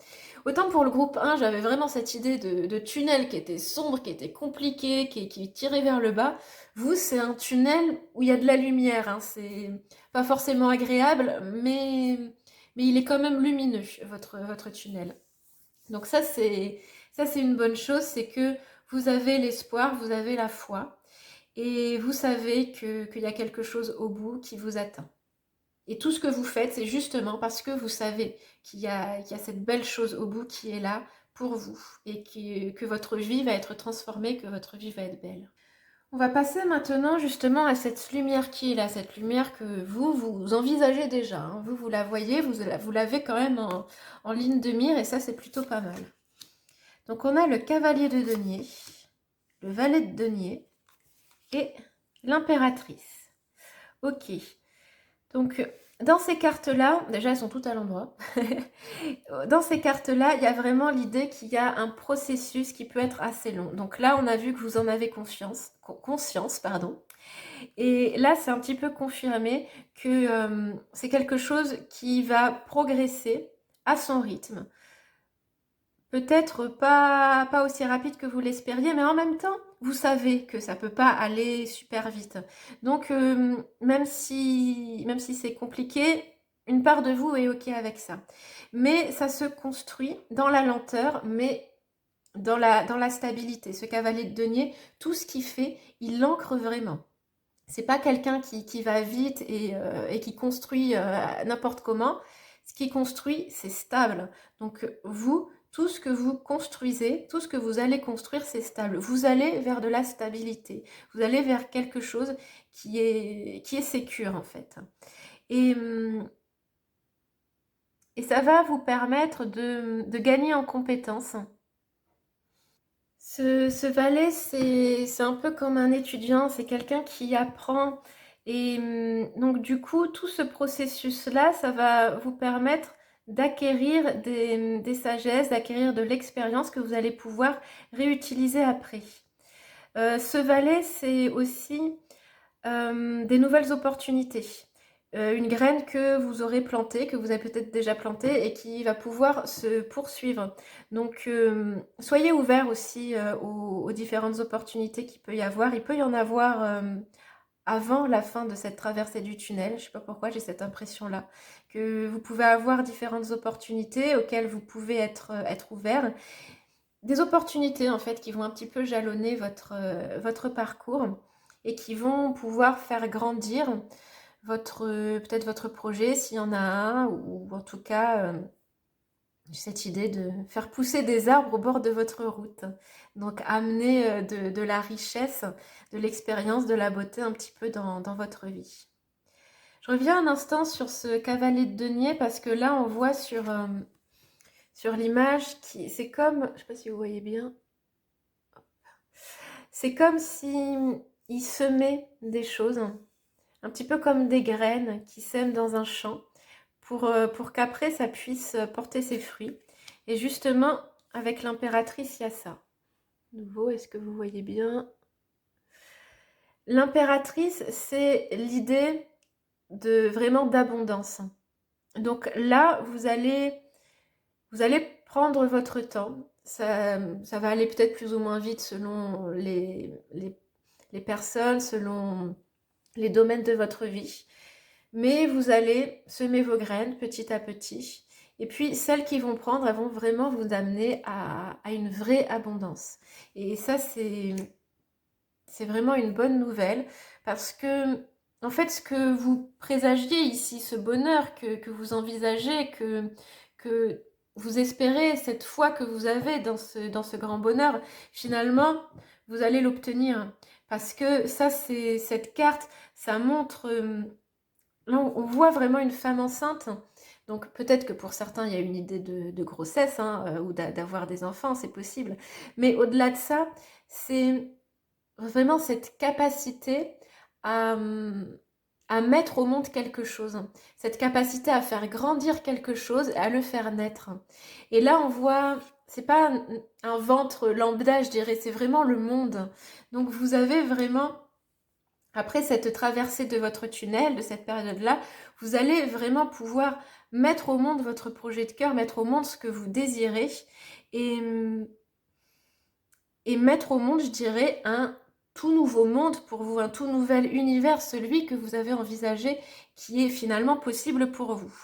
Autant pour le groupe 1, j'avais vraiment cette idée de tunnel qui était sombre, qui était compliqué, qui tirait vers le bas. Vous, c'est un tunnel où il y a de la lumière. Hein. C'est pas forcément agréable, mais il est quand même lumineux, votre tunnel. Donc ça c'est une bonne chose, c'est que vous avez l'espoir, vous avez la foi. Et vous savez qu'il y a quelque chose au bout qui vous atteint. Et tout ce que vous faites, c'est justement parce que vous savez qu'il y a cette belle chose au bout qui est là pour vous et que votre vie va être transformée, que votre vie va être belle. On va passer maintenant justement à cette lumière qui est là, cette lumière que vous envisagez déjà. Hein. Vous la voyez, vous l'avez quand même en ligne de mire et ça, c'est plutôt pas mal. Donc on a le cavalier de denier, le valet de denier, et l'impératrice. Ok. Donc, dans ces cartes-là, déjà elles sont toutes à l'endroit. Dans ces cartes-là, il y a vraiment l'idée qu'il y a un processus qui peut être assez long. Donc là, on a vu que vous en avez conscience, pardon. Et là, c'est un petit peu confirmé que c'est quelque chose qui va progresser à son rythme. Peut-être pas aussi rapide que vous l'espériez, mais en même temps, vous savez que ça peut pas aller super vite. Donc, même si c'est compliqué, une part de vous est OK avec ça. Mais ça se construit dans la lenteur, mais dans la stabilité. Ce cavalier de denier, tout ce qu'il fait, il l'ancre vraiment. C'est pas quelqu'un qui va vite et qui construit n'importe comment. Ce qui construit, c'est stable. Donc vous, tout ce que vous construisez, tout ce que vous allez construire, c'est stable. Vous allez vers de la stabilité. Vous allez vers quelque chose qui est sécure en fait. Et, et ça va vous permettre de gagner en compétences. Ce valet, c'est un peu comme un étudiant, c'est quelqu'un qui apprend. Et donc du coup, tout ce processus-là, ça va vous permettre d'acquérir des sagesses, d'acquérir de l'expérience que vous allez pouvoir réutiliser après. Ce valet, c'est aussi des nouvelles opportunités. Une graine que vous aurez plantée, que vous avez peut-être déjà plantée et qui va pouvoir se poursuivre. Donc, soyez ouverts aussi aux différentes opportunités qu'il peut y avoir. Il peut y en avoir avant la fin de cette traversée du tunnel. Je ne sais pas pourquoi j'ai cette impression-là. Que vous pouvez avoir différentes opportunités auxquelles vous pouvez être ouverts. Des opportunités en fait qui vont un petit peu jalonner votre parcours et qui vont pouvoir faire grandir peut-être votre projet s'il y en a un, ou en tout cas cette idée de faire pousser des arbres au bord de votre route. Donc amener de la richesse, de l'expérience, de la beauté un petit peu dans votre vie. Je reviens un instant sur ce cavalier de denier parce que là on voit sur l'image c'est comme, je ne sais pas si vous voyez bien, c'est comme si il semait des choses, un petit peu comme des graines qui sèment dans un champ, pour qu'après ça puisse porter ses fruits. Et justement, avec l'impératrice, il y a ça. De nouveau, est-ce que vous voyez bien? L'impératrice, c'est l'idée de vraiment d'abondance. Donc là, vous allez prendre votre temps. Ça va aller peut-être plus ou moins vite selon les personnes, selon les domaines de votre vie. Mais vous allez semer vos graines petit à petit. Et puis, celles qui vont prendre, elles vont vraiment vous amener à une vraie abondance. Et ça, c'est vraiment une bonne nouvelle parce que, en fait, ce que vous présagiez ici, ce bonheur que vous envisagez, que vous espérez, cette foi que vous avez dans ce grand bonheur, finalement, vous allez l'obtenir. Parce que ça, c'est cette carte, ça montre... Là, on voit vraiment une femme enceinte. Donc peut-être que pour certains, il y a une idée de grossesse hein, ou d'avoir des enfants, c'est possible. Mais au-delà de ça, c'est vraiment cette capacité à, à mettre au monde quelque chose. Cette capacité à faire grandir quelque chose et à le faire naître. Et là, on voit, c'est pas un ventre lambda, je dirais, c'est vraiment le monde. Donc vous avez vraiment... Après cette traversée de votre tunnel, de cette période-là, vous allez vraiment pouvoir mettre au monde votre projet de cœur, mettre au monde ce que vous désirez et, et mettre au monde, je dirais, un tout nouveau monde pour vous, un tout nouvel univers, celui que vous avez envisagé, qui est finalement possible pour vous.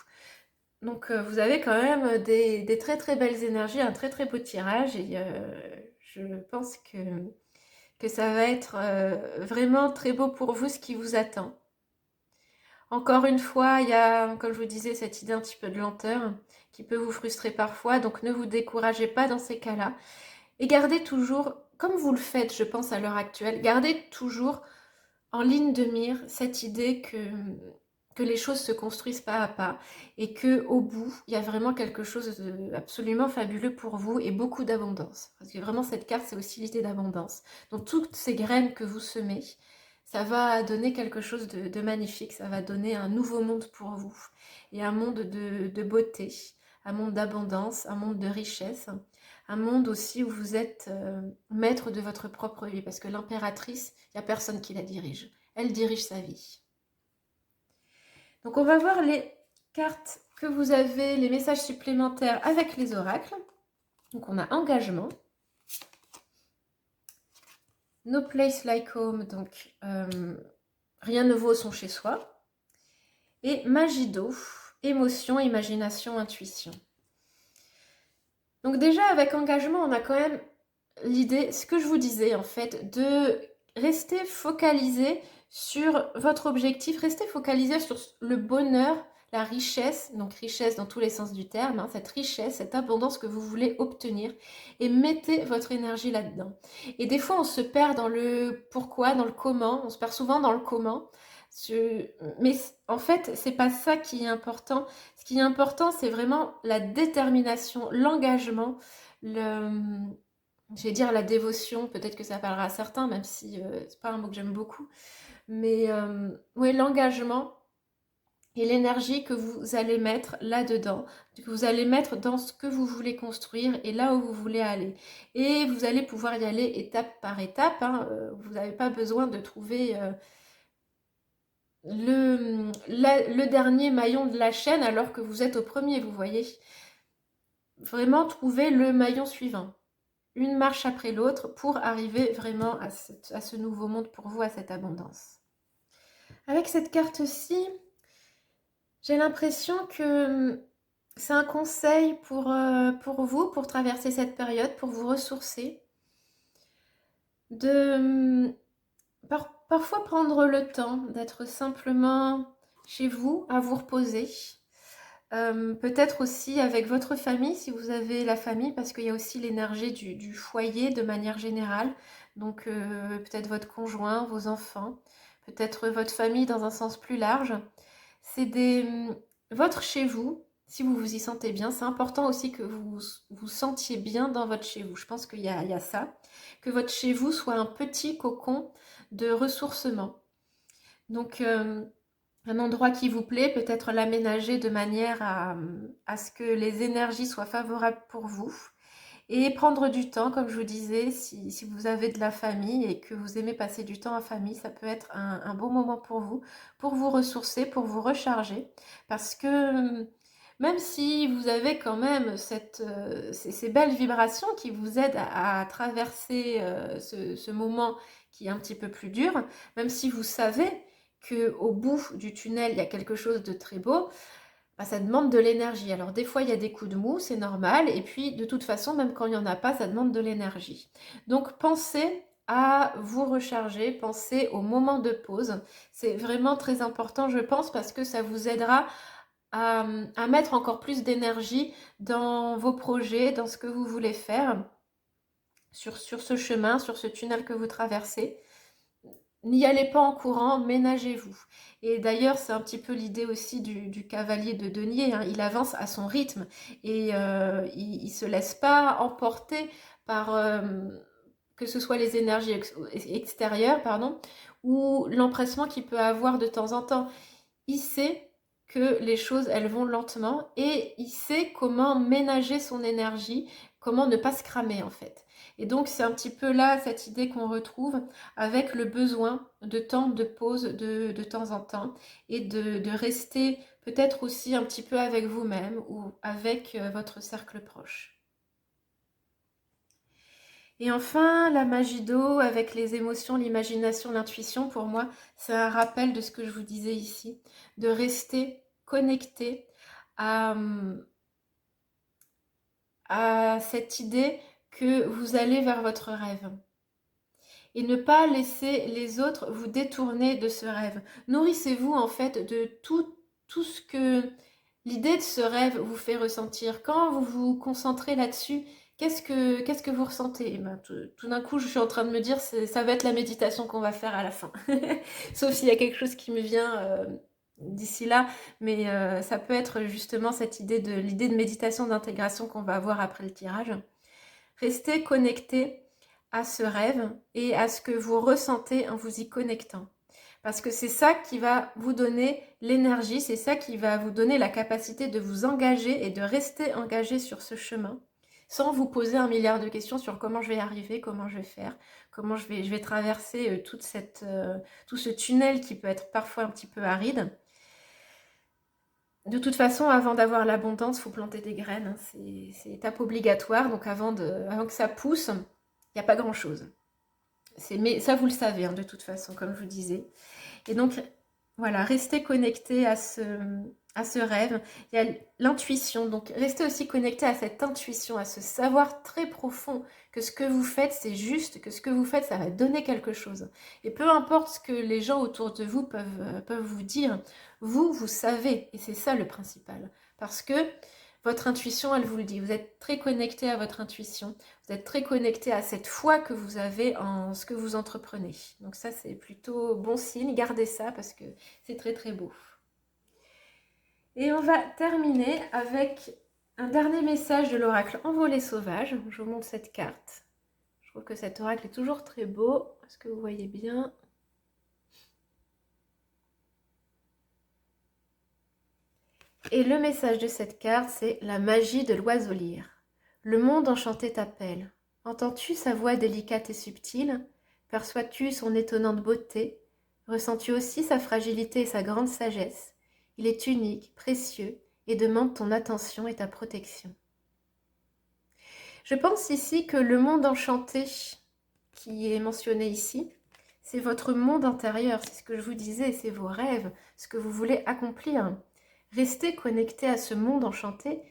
Donc vous avez quand même des très très belles énergies, un très très beau tirage et je pense que ça va être vraiment très beau pour vous ce qui vous attend. Encore une fois, il y a, comme je vous disais, cette idée un petit peu de lenteur qui peut vous frustrer parfois, donc ne vous découragez pas dans ces cas-là. Et gardez toujours, comme vous le faites, je pense, à l'heure actuelle, gardez toujours en ligne de mire cette idée que les choses se construisent pas à pas et que au bout, il y a vraiment quelque chose d'absolument fabuleux pour vous et beaucoup d'abondance. Parce que vraiment, cette carte, c'est aussi l'idée d'abondance. Donc, toutes ces graines que vous semez, ça va donner quelque chose de magnifique, ça va donner un nouveau monde pour vous et un monde de beauté, un monde d'abondance, un monde de richesse, un monde aussi où vous êtes maître de votre propre vie parce que l'impératrice, il n'y a personne qui la dirige, elle dirige sa vie. Donc on va voir les cartes que vous avez, les messages supplémentaires avec les oracles. Donc on a engagement. No place like home, donc rien ne vaut son chez soi. Et magie d'eau, émotion, imagination, intuition. Donc déjà, avec engagement, on a quand même l'idée, ce que je vous disais en fait, de rester focalisé sur votre objectif, rester focalisé sur le bonheur, la richesse, donc richesse dans tous les sens du terme, hein, cette richesse, cette abondance que vous voulez obtenir, et mettez votre énergie là-dedans. Et des fois, on se perd dans le pourquoi, dans le comment, on se perd souvent dans le comment, mais en fait, c'est pas ça qui est important. Ce qui est important, c'est vraiment la détermination, l'engagement, le, je vais dire la dévotion, peut-être que ça parlera à certains, même si c'est pas un mot que j'aime beaucoup, mais ouais, l'engagement et l'énergie que vous allez mettre là-dedans, que vous allez mettre dans ce que vous voulez construire et là où vous voulez aller. Et vous allez pouvoir y aller étape par étape, hein, vous n'avez pas besoin de trouver le dernier maillon de la chaîne alors que vous êtes au premier, vous voyez. Vraiment trouver le maillon suivant. Une marche après l'autre pour arriver vraiment à ce nouveau monde pour vous, à cette abondance. Avec cette carte-ci, j'ai l'impression que c'est un conseil pour vous, pour traverser cette période, pour vous ressourcer, de parfois prendre le temps d'être simplement chez vous, à vous reposer. Peut-être aussi avec votre famille, si vous avez la famille, parce qu'il y a aussi l'énergie du foyer de manière générale. Donc peut-être votre conjoint, vos enfants, peut-être votre famille dans un sens plus large. C'est votre chez vous, si vous vous y sentez bien. C'est important aussi que vous vous sentiez bien dans votre chez vous. Je pense qu'il y a ça. Que votre chez vous soit un petit cocon de ressourcement. Donc un endroit qui vous plaît, peut-être l'aménager de manière à ce que les énergies soient favorables pour vous. Et prendre du temps, comme je vous disais, si vous avez de la famille et que vous aimez passer du temps en famille, ça peut être un bon moment pour vous ressourcer, pour vous recharger. Parce que même si vous avez quand même ces belles vibrations qui vous aident à traverser ce moment qui est un petit peu plus dur, même si vous savez qu'au bout du tunnel, il y a quelque chose de très beau, bah, ça demande de l'énergie. Alors des fois, il y a des coups de mou, c'est normal. Et puis, de toute façon, même quand il n'y en a pas, ça demande de l'énergie. Donc, pensez à vous recharger, pensez au moment de pause. C'est vraiment très important, je pense, parce que ça vous aidera à mettre encore plus d'énergie dans vos projets, dans ce que vous voulez faire, sur ce chemin, sur ce tunnel que vous traversez. N'y allez pas en courant, ménagez-vous. Et d'ailleurs, c'est un petit peu l'idée aussi du cavalier de denier, hein. Il avance à son rythme et il ne se laisse pas emporter par que ce soit les énergies extérieures, pardon, ou l'empressement qu'il peut avoir de temps en temps. Il sait que les choses, elles vont lentement et il sait comment ménager son énergie, comment ne pas se cramer en fait. Et donc c'est un petit peu là cette idée qu'on retrouve avec le besoin de temps de pause de temps en temps et de rester peut-être aussi un petit peu avec vous-même ou avec votre cercle proche. Et enfin, la magie d'eau avec les émotions, l'imagination, l'intuition, pour moi, c'est un rappel de ce que je vous disais ici, de rester connecté à, à cette idée que vous allez vers votre rêve. Et ne pas laisser les autres vous détourner de ce rêve. Nourrissez-vous en fait de tout ce que l'idée de ce rêve vous fait ressentir. Quand vous vous concentrez là-dessus, qu'est-ce que vous ressentez? Eh ben, tout d'un coup, je suis en train de me dire, ça va être la méditation qu'on va faire à la fin. Sauf s'il y a quelque chose qui me vient d'ici là, mais ça peut être justement cette idée l'idée de méditation d'intégration qu'on va avoir après le tirage. Restez connecté à ce rêve et à ce que vous ressentez en vous y connectant. Parce que c'est ça qui va vous donner l'énergie, c'est ça qui va vous donner la capacité de vous engager et de rester engagé sur ce chemin, sans vous poser un milliard de questions sur comment je vais y arriver, comment je vais faire, comment je vais traverser tout ce tunnel qui peut être parfois un petit peu aride. De toute façon, avant d'avoir l'abondance, il faut planter des graines, hein. C'est étape obligatoire, donc avant que ça pousse, il n'y a pas grand-chose. Mais ça, vous le savez, hein, de toute façon, comme je vous disais. Et donc, voilà, restez connecté à ce rêve, il y a l'intuition. Donc, restez aussi connecté à cette intuition, à ce savoir très profond que ce que vous faites, c'est juste, que ce que vous faites, ça va donner quelque chose. Et peu importe ce que les gens autour de vous peuvent vous dire, vous savez. Et c'est ça le principal. Parce que votre intuition, elle vous le dit. Vous êtes très connecté à votre intuition. Vous êtes très connecté à cette foi que vous avez en ce que vous entreprenez. Donc ça, c'est plutôt bon signe. Gardez ça parce que c'est très très beau. Et on va terminer avec un dernier message de l'oracle Envolée sauvage. Je vous montre cette carte. Je trouve que cet oracle est toujours très beau. Est-ce que vous voyez bien? Et le message de cette carte, c'est la magie de l'oiseau lyre. Le monde enchanté t'appelle. Entends-tu sa voix délicate et subtile? Perçois-tu son étonnante beauté? Ressens-tu aussi sa fragilité et sa grande sagesse? Il est unique, précieux, et demande ton attention et ta protection. Je pense ici que le monde enchanté qui est mentionné ici, c'est votre monde intérieur, c'est ce que je vous disais, c'est vos rêves, ce que vous voulez accomplir. Restez connecté à ce monde enchanté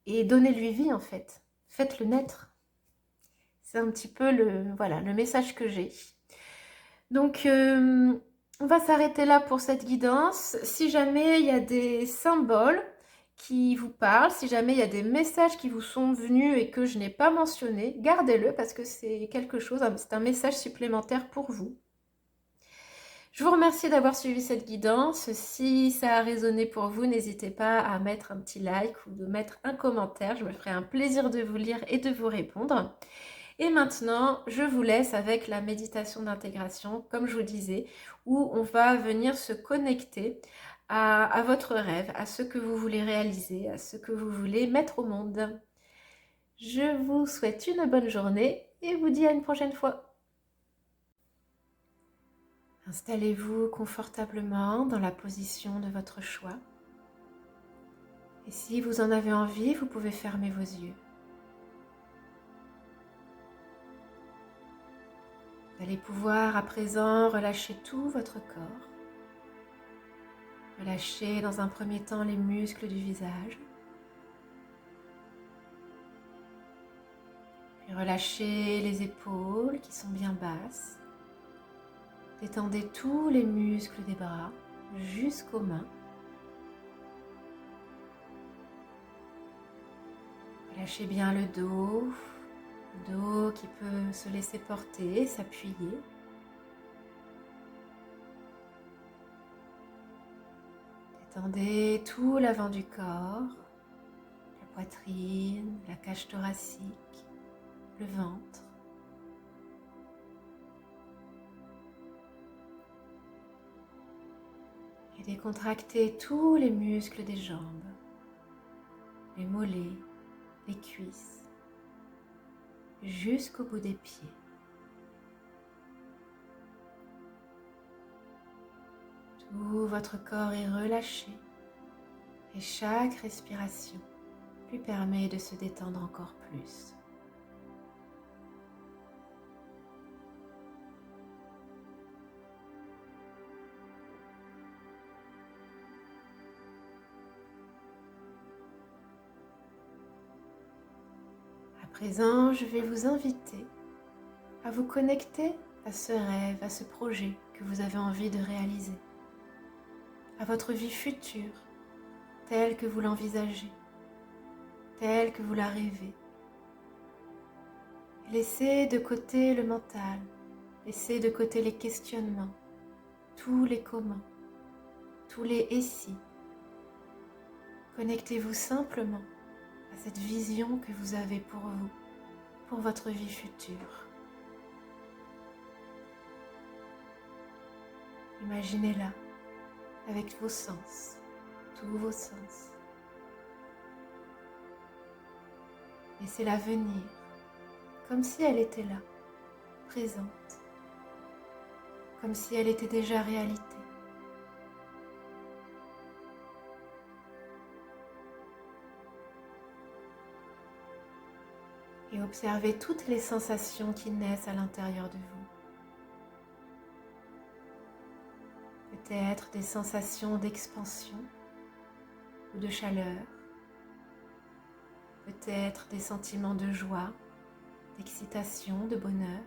et donnez-lui vie en fait. Faites-le naître. C'est un petit peu le message que j'ai. Donc, on va s'arrêter là pour cette guidance. Si jamais il y a des symboles qui vous parlent, si jamais il y a des messages qui vous sont venus et que je n'ai pas mentionné, gardez-le parce que c'est quelque chose, c'est un message supplémentaire pour vous. Je vous remercie d'avoir suivi cette guidance. Si ça a résonné pour vous, n'hésitez pas à mettre un petit like ou de mettre un commentaire. Je me ferai un plaisir de vous lire et de vous répondre. Et maintenant, je vous laisse avec la méditation d'intégration, comme je vous disais, où on va venir se connecter à votre rêve, à ce que vous voulez réaliser, à ce que vous voulez mettre au monde. Je vous souhaite une bonne journée et vous dis à une prochaine fois. Installez-vous confortablement dans la position de votre choix. Et si vous en avez envie, vous pouvez fermer vos yeux. Vous allez pouvoir à présent relâcher tout votre corps. Relâchez dans un premier temps les muscles du visage. Puis relâchez les épaules qui sont bien basses. Détendez tous les muscles des bras jusqu'aux mains. Relâchez bien le dos qui peut se laisser porter, s'appuyer. Détendez tout l'avant du corps, la poitrine, la cage thoracique, le ventre. Et décontractez tous les muscles des jambes, les mollets, les cuisses, jusqu'au bout des pieds. Tout votre corps est relâché et chaque respiration lui permet de se détendre encore plus. À présent, je vais vous inviter à vous connecter à ce rêve, à ce projet que vous avez envie de réaliser, à votre vie future, telle que vous l'envisagez, telle que vous la rêvez. Laissez de côté le mental, laissez de côté les questionnements, tous les comment, tous les et si. Connectez-vous simplement à cette vision que vous avez pour vous, pour votre vie future. Imaginez-la avec vos sens, tous vos sens. Laissez-la venir comme si elle était là, présente, comme si elle était déjà réalité. Et observez toutes les sensations qui naissent à l'intérieur de vous. Peut-être des sensations d'expansion, ou de chaleur, peut-être des sentiments de joie, d'excitation, de bonheur.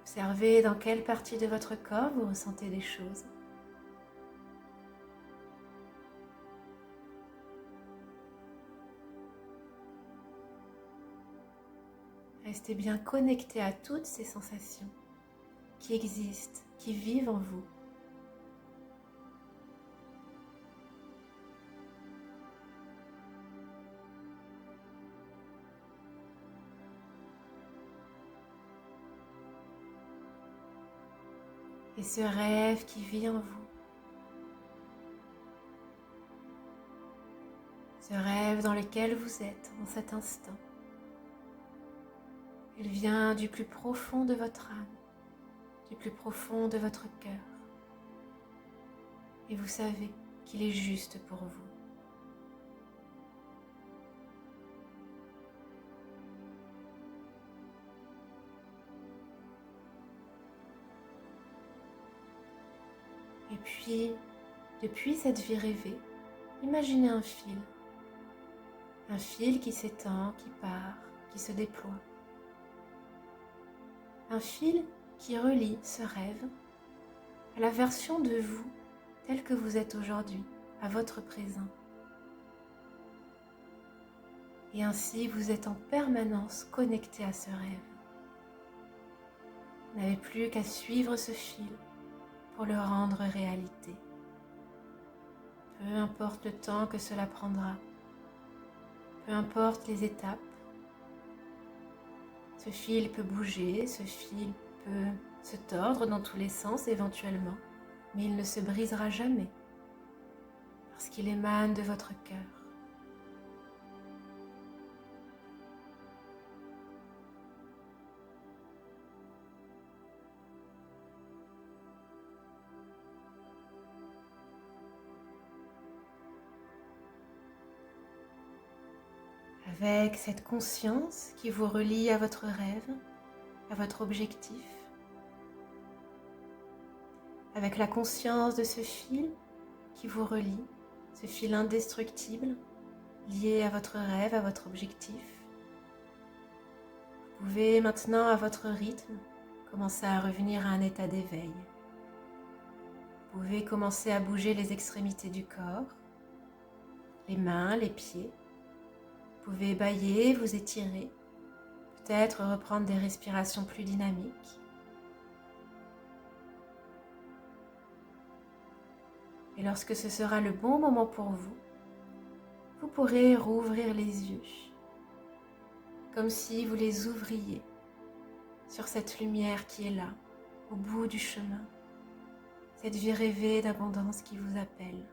Observez dans quelle partie de votre corps vous ressentez des choses. Restez bien connecté à toutes ces sensations qui existent, qui vivent en vous. Et ce rêve qui vit en vous, ce rêve dans lequel vous êtes dans cet instant, il vient du plus profond de votre âme, du plus profond de votre cœur. Et vous savez qu'il est juste pour vous. Et puis, depuis cette vie rêvée, imaginez un fil qui s'étend, qui part, qui se déploie. Un fil qui relie ce rêve à la version de vous telle que vous êtes aujourd'hui, à votre présent. Et ainsi, vous êtes en permanence connecté à ce rêve. Vous n'avez plus qu'à suivre ce fil pour le rendre réalité. Peu importe le temps que cela prendra, peu importe les étapes, ce fil peut bouger, ce fil peut se tordre dans tous les sens éventuellement, mais il ne se brisera jamais parce qu'il émane de votre cœur. Avec cette conscience qui vous relie à votre rêve, à votre objectif, avec la conscience de ce fil qui vous relie, ce fil indestructible lié à votre rêve, à votre objectif. Vous pouvez maintenant, à votre rythme, commencer à revenir à un état d'éveil. Vous pouvez commencer à bouger les extrémités du corps, les mains, les pieds. Vous pouvez bâiller, vous étirer, peut-être reprendre des respirations plus dynamiques. Et lorsque ce sera le bon moment pour vous, vous pourrez rouvrir les yeux, comme si vous les ouvriez sur cette lumière qui est là, au bout du chemin, cette vie rêvée d'abondance qui vous appelle.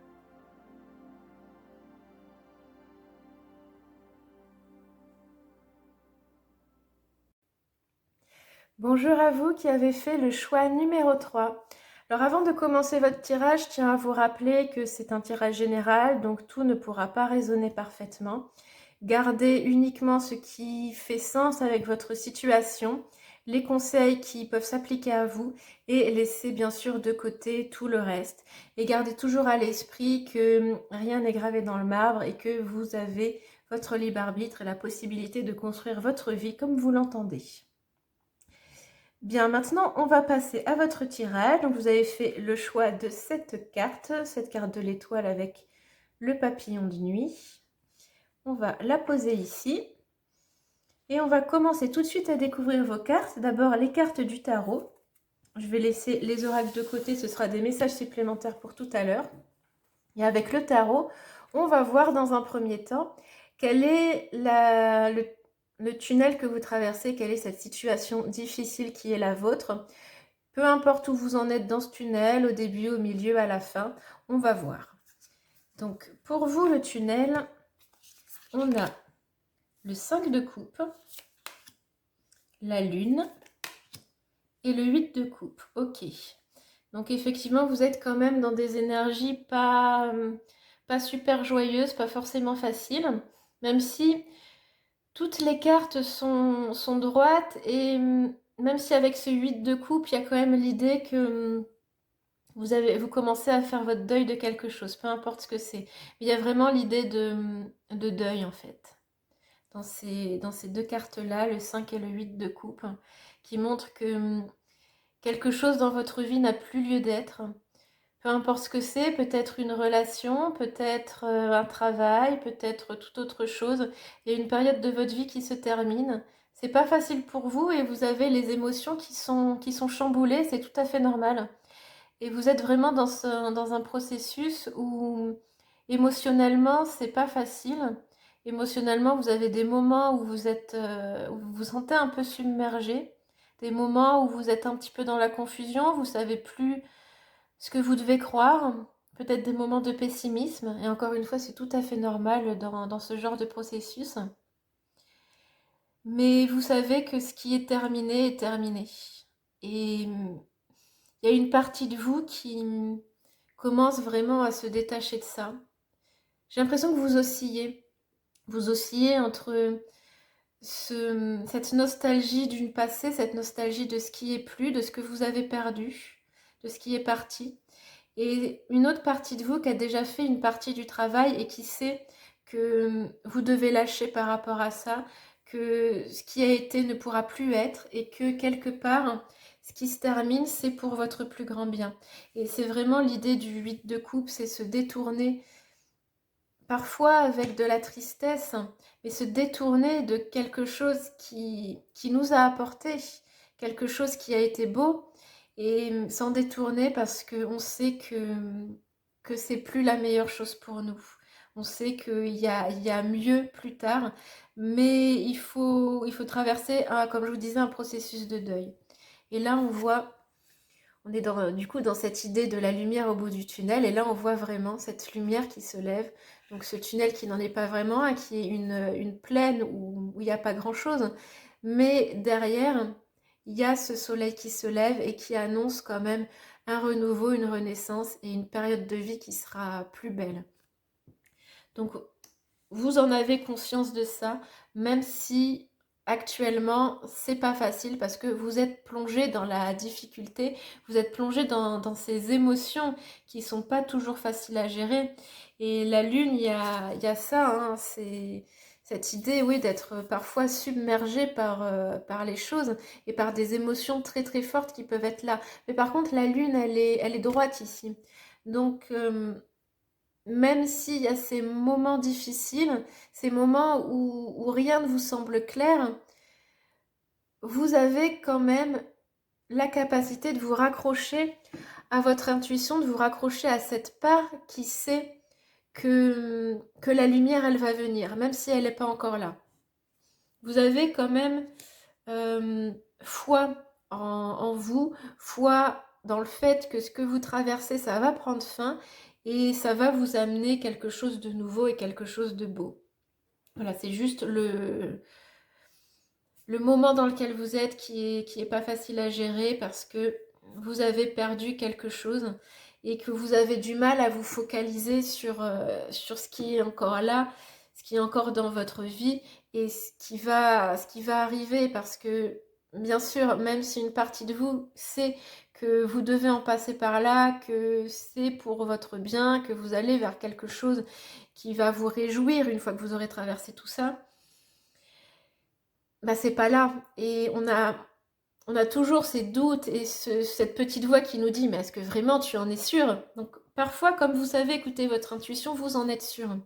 Bonjour à vous qui avez fait le choix numéro 3. Alors avant de commencer votre tirage, je tiens à vous rappeler que c'est un tirage général, donc tout ne pourra pas résonner parfaitement. Gardez uniquement ce qui fait sens avec votre situation, les conseils qui peuvent s'appliquer à vous et laissez bien sûr de côté tout le reste. Et gardez toujours à l'esprit que rien n'est gravé dans le marbre et que vous avez votre libre arbitre et la possibilité de construire votre vie comme vous l'entendez. Bien, maintenant, on va passer à votre tirage. Donc, vous avez fait le choix de cette carte de l'étoile avec le papillon de nuit. On va la poser ici. Et on va commencer tout de suite à découvrir vos cartes. D'abord, les cartes du tarot. Je vais laisser les oracles de côté, ce sera des messages supplémentaires pour tout à l'heure. Et avec le tarot, on va voir dans un premier temps quel est le tunnel que vous traversez, quelle est cette situation difficile qui est la vôtre. Peu importe où vous en êtes dans ce tunnel, au début, au milieu, à la fin, on va voir. Donc, pour vous, le tunnel, on a le 5 de coupe, la lune et le 8 de coupe. Ok. Donc, effectivement, vous êtes quand même dans des énergies pas super joyeuses, pas forcément faciles, même si toutes les cartes sont droites et même si avec ce 8 de coupe, il y a quand même l'idée que vous commencez à faire votre deuil de quelque chose, peu importe ce que c'est. Il y a vraiment l'idée de deuil en fait. Dans ces deux cartes-là, le 5 et le 8 de coupe, qui montrent que quelque chose dans votre vie n'a plus lieu d'être. Peu importe ce que c'est, peut-être une relation, peut-être un travail, peut-être toute autre chose. Il y a une période de votre vie qui se termine. C'est pas facile pour vous et vous avez les émotions qui sont chamboulées, c'est tout à fait normal. Et vous êtes vraiment dans un processus où émotionnellement, c'est pas facile. Émotionnellement, vous avez des moments où où vous vous sentez un peu submergé, des moments où vous êtes un petit peu dans la confusion, vous savez plus ce que vous devez croire, peut-être des moments de pessimisme. Et encore une fois, c'est tout à fait normal dans ce genre de processus. Mais vous savez que ce qui est terminé est terminé. Et il y a une partie de vous qui commence vraiment à se détacher de ça. J'ai l'impression que vous oscillez. Vous oscillez entre cette nostalgie d'une passé, cette nostalgie de ce qui est plus, de ce que vous avez perdu, de ce qui est parti. Et une autre partie de vous qui a déjà fait une partie du travail et qui sait que vous devez lâcher par rapport à ça, que ce qui a été ne pourra plus être et que quelque part, ce qui se termine, c'est pour votre plus grand bien. Et c'est vraiment l'idée du 8 de coupe, c'est se détourner, parfois avec de la tristesse, mais se détourner de quelque chose qui nous a apporté, quelque chose qui a été beau, et s'en détourner parce qu'on sait que c'est plus la meilleure chose pour nous. On sait il y a mieux plus tard, mais il faut traverser, comme je vous disais, un processus de deuil. Et là, on est du coup dans cette idée de la lumière au bout du tunnel, et là on voit vraiment cette lumière qui se lève, donc ce tunnel qui n'en est pas vraiment, hein, qui est une plaine où il n'y a pas grand-chose, mais derrière, il y a ce soleil qui se lève et qui annonce quand même un renouveau, une renaissance et une période de vie qui sera plus belle. Donc vous en avez conscience de ça, même si actuellement c'est pas facile parce que vous êtes plongé dans la difficulté, vous êtes plongé dans ces émotions qui sont pas toujours faciles à gérer. Et la lune, il y a ça, hein, c'est cette idée, oui, d'être parfois submergé par les choses et par des émotions très très fortes qui peuvent être là. Mais par contre, la lune, elle est droite ici. Donc, même s'il y a ces moments difficiles, ces moments où rien ne vous semble clair, vous avez quand même la capacité de vous raccrocher à votre intuition, de vous raccrocher à cette part qui sait que la lumière, elle va venir, même si elle n'est pas encore là. Vous avez quand même foi en vous, foi dans le fait que ce que vous traversez, ça va prendre fin et ça va vous amener quelque chose de nouveau et quelque chose de beau. Voilà, c'est juste le moment dans lequel vous êtes qui est pas facile à gérer parce que vous avez perdu quelque chose et que vous avez du mal à vous focaliser sur ce qui est encore là, ce qui est encore dans votre vie et ce qui va arriver parce que, bien sûr, même si une partie de vous sait que vous devez en passer par là, que c'est pour votre bien, que vous allez vers quelque chose qui va vous réjouir une fois que vous aurez traversé tout ça, bah c'est pas là. Et on a toujours ces doutes et cette petite voix qui nous dit, mais est-ce que vraiment tu en es sûr? Donc parfois, comme vous savez, écoutez votre intuition, vous en êtes sûr.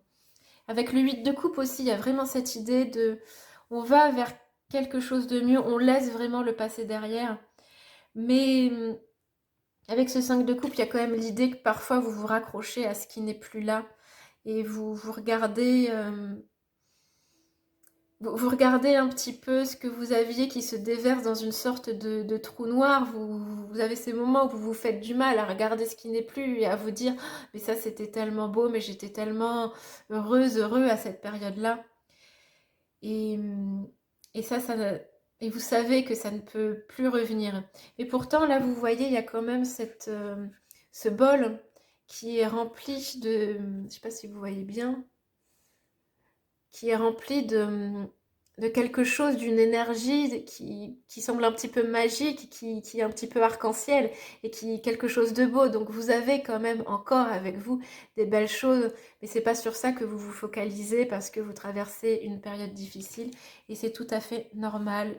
Avec le 8 de coupe aussi, il y a vraiment cette idée de, on va vers quelque chose de mieux, on laisse vraiment le passé derrière. Mais avec ce 5 de coupe, il y a quand même l'idée que parfois vous vous raccrochez à ce qui n'est plus là et vous regardez... vous regardez un petit peu ce que vous aviez qui se déverse dans une sorte de trou noir. Vous avez ces moments où vous vous faites du mal à regarder ce qui n'est plus et à vous dire «Ah, mais ça c'était tellement beau, mais j'étais tellement heureuse, heureux à cette période-là». Et, et et vous savez que ça ne peut plus revenir. Et pourtant, là, vous voyez, il y a quand même ce bol qui est rempli de... Je ne sais pas si vous voyez bien, qui est rempli de quelque chose, d'une énergie qui semble un petit peu magique, qui est un petit peu arc-en-ciel et qui quelque chose de beau. Donc vous avez quand même encore avec vous des belles choses, mais c'est pas sur ça que vous vous focalisez parce que vous traversez une période difficile et c'est tout à fait normal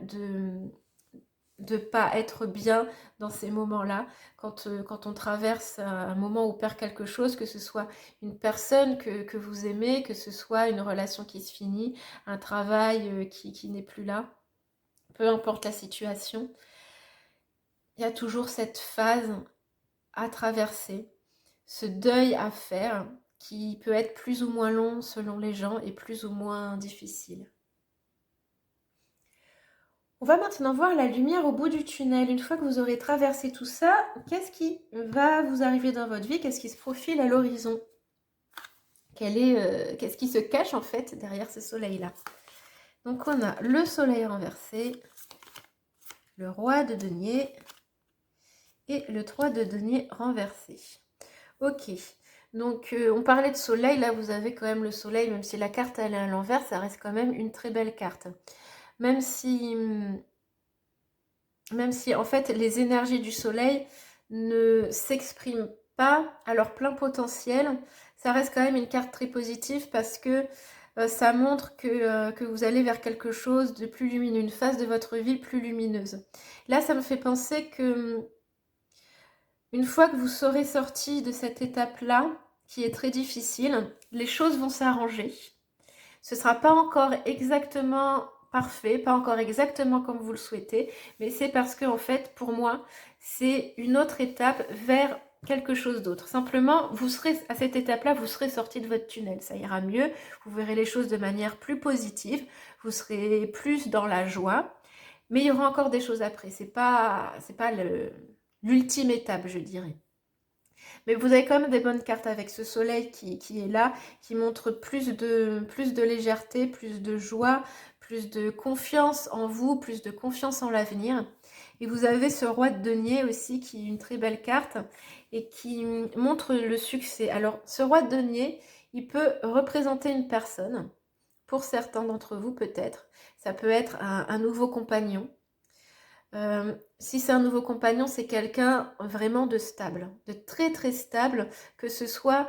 de pas être bien dans ces moments-là, quand on traverse un moment où on perd quelque chose, que ce soit une personne que vous aimez, que ce soit une relation qui se finit, un travail qui n'est plus là, peu importe la situation, il y a toujours cette phase à traverser, ce deuil à faire, qui peut être plus ou moins long selon les gens et plus ou moins difficile. On va maintenant voir la lumière au bout du tunnel. Une fois que vous aurez traversé tout ça, qu'est-ce qui va vous arriver dans votre vie? Qu'est-ce qui se profile à l'horizon? Qu'est-ce qui se cache en fait derrière ce soleil-là? Donc on a le soleil renversé, le roi de denier et le 3 de denier renversé. Ok, donc on parlait de soleil, là vous avez quand même le soleil, même si la carte elle est à l'envers, ça reste quand même une très belle carte. Même si en fait les énergies du soleil ne s'expriment pas à leur plein potentiel, ça reste quand même une carte très positive parce que ça montre que vous allez vers quelque chose de plus lumineux, une phase de votre vie plus lumineuse. Là, ça me fait penser que une fois que vous serez sorti de cette étape-là, qui est très difficile, les choses vont s'arranger. Ce ne sera pas encore exactement parfait, pas encore exactement comme vous le souhaitez, mais c'est parce que, en fait, pour moi, c'est une autre étape vers quelque chose d'autre. Simplement, vous serez à cette étape-là, vous serez sorti de votre tunnel. Ça ira mieux, vous verrez les choses de manière plus positive, vous serez plus dans la joie, mais il y aura encore des choses après. C'est pas l'ultime étape, je dirais. Mais vous avez quand même des bonnes cartes avec ce soleil qui est là, qui montre plus de légèreté, plus de joie, plus de confiance en vous, plus de confiance en l'avenir. Et vous avez ce roi de denier aussi qui est une très belle carte et qui montre le succès. Alors ce roi de denier, il peut représenter une personne, pour certains d'entre vous peut-être. Ça peut être un nouveau compagnon. Si c'est un nouveau compagnon, c'est quelqu'un vraiment de stable, de très très stable, que ce soit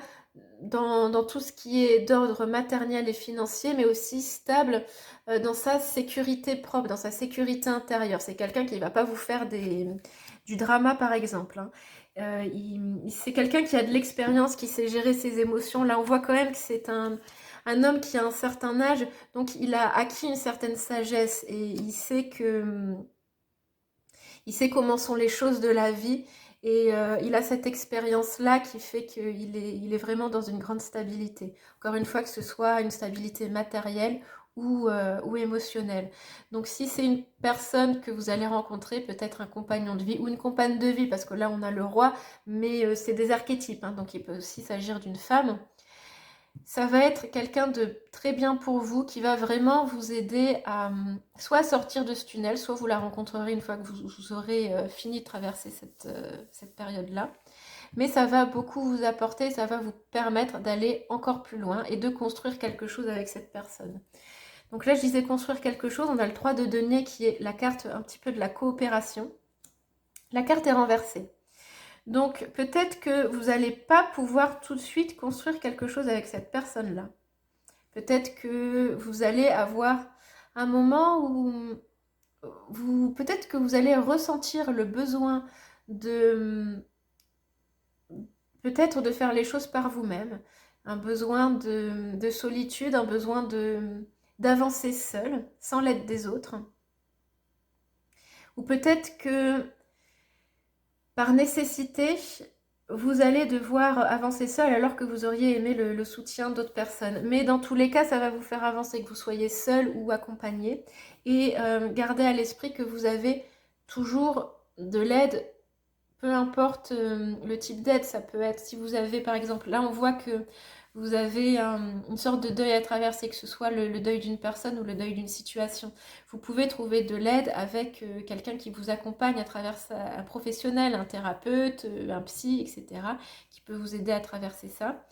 dans tout ce qui est d'ordre matériel et financier, mais aussi stable dans sa sécurité propre, dans sa sécurité intérieure. C'est quelqu'un qui ne va pas vous faire du drama, par exemple, hein. C'est quelqu'un qui a de l'expérience, qui sait gérer ses émotions. Là, on voit quand même que c'est un homme qui a un certain âge, donc il a acquis une certaine sagesse et il sait comment sont les choses de la vie et il a cette expérience-là qui fait qu'il est vraiment dans une grande stabilité. Encore une fois, que ce soit une stabilité matérielle ou émotionnelle. Donc si c'est une personne que vous allez rencontrer, peut-être un compagnon de vie ou une compagne de vie, parce que là on a le roi, mais c'est des archétypes, hein, donc il peut aussi s'agir d'une femme. Ça va être quelqu'un de très bien pour vous, qui va vraiment vous aider à soit sortir de ce tunnel, soit vous la rencontrerez une fois que vous aurez fini de traverser cette période-là. Mais ça va beaucoup vous apporter, ça va vous permettre d'aller encore plus loin et de construire quelque chose avec cette personne. Donc là, je disais construire quelque chose, on a le 3 de denier qui est la carte un petit peu de la coopération. La carte est renversée. Donc peut-être que vous n'allez pas pouvoir tout de suite construire quelque chose avec cette personne-là. Peut-être que vous allez avoir un moment où peut-être que vous allez ressentir le besoin peut-être de faire les choses par vous-même, un besoin de solitude, un besoin d'avancer seul, sans l'aide des autres. Ou peut-être que par nécessité, vous allez devoir avancer seul alors que vous auriez aimé le soutien d'autres personnes. Mais dans tous les cas, ça va vous faire avancer, que vous soyez seul ou accompagné. Et gardez à l'esprit que vous avez toujours de l'aide, peu importe le type d'aide. Ça peut être, si vous avez par exemple, là on voit que vous avez une sorte de deuil à traverser, que ce soit le deuil d'une personne ou le deuil d'une situation. Vous pouvez trouver de l'aide avec quelqu'un qui vous accompagne à travers un professionnel, un thérapeute, un psy, etc., qui peut vous aider à traverser ça.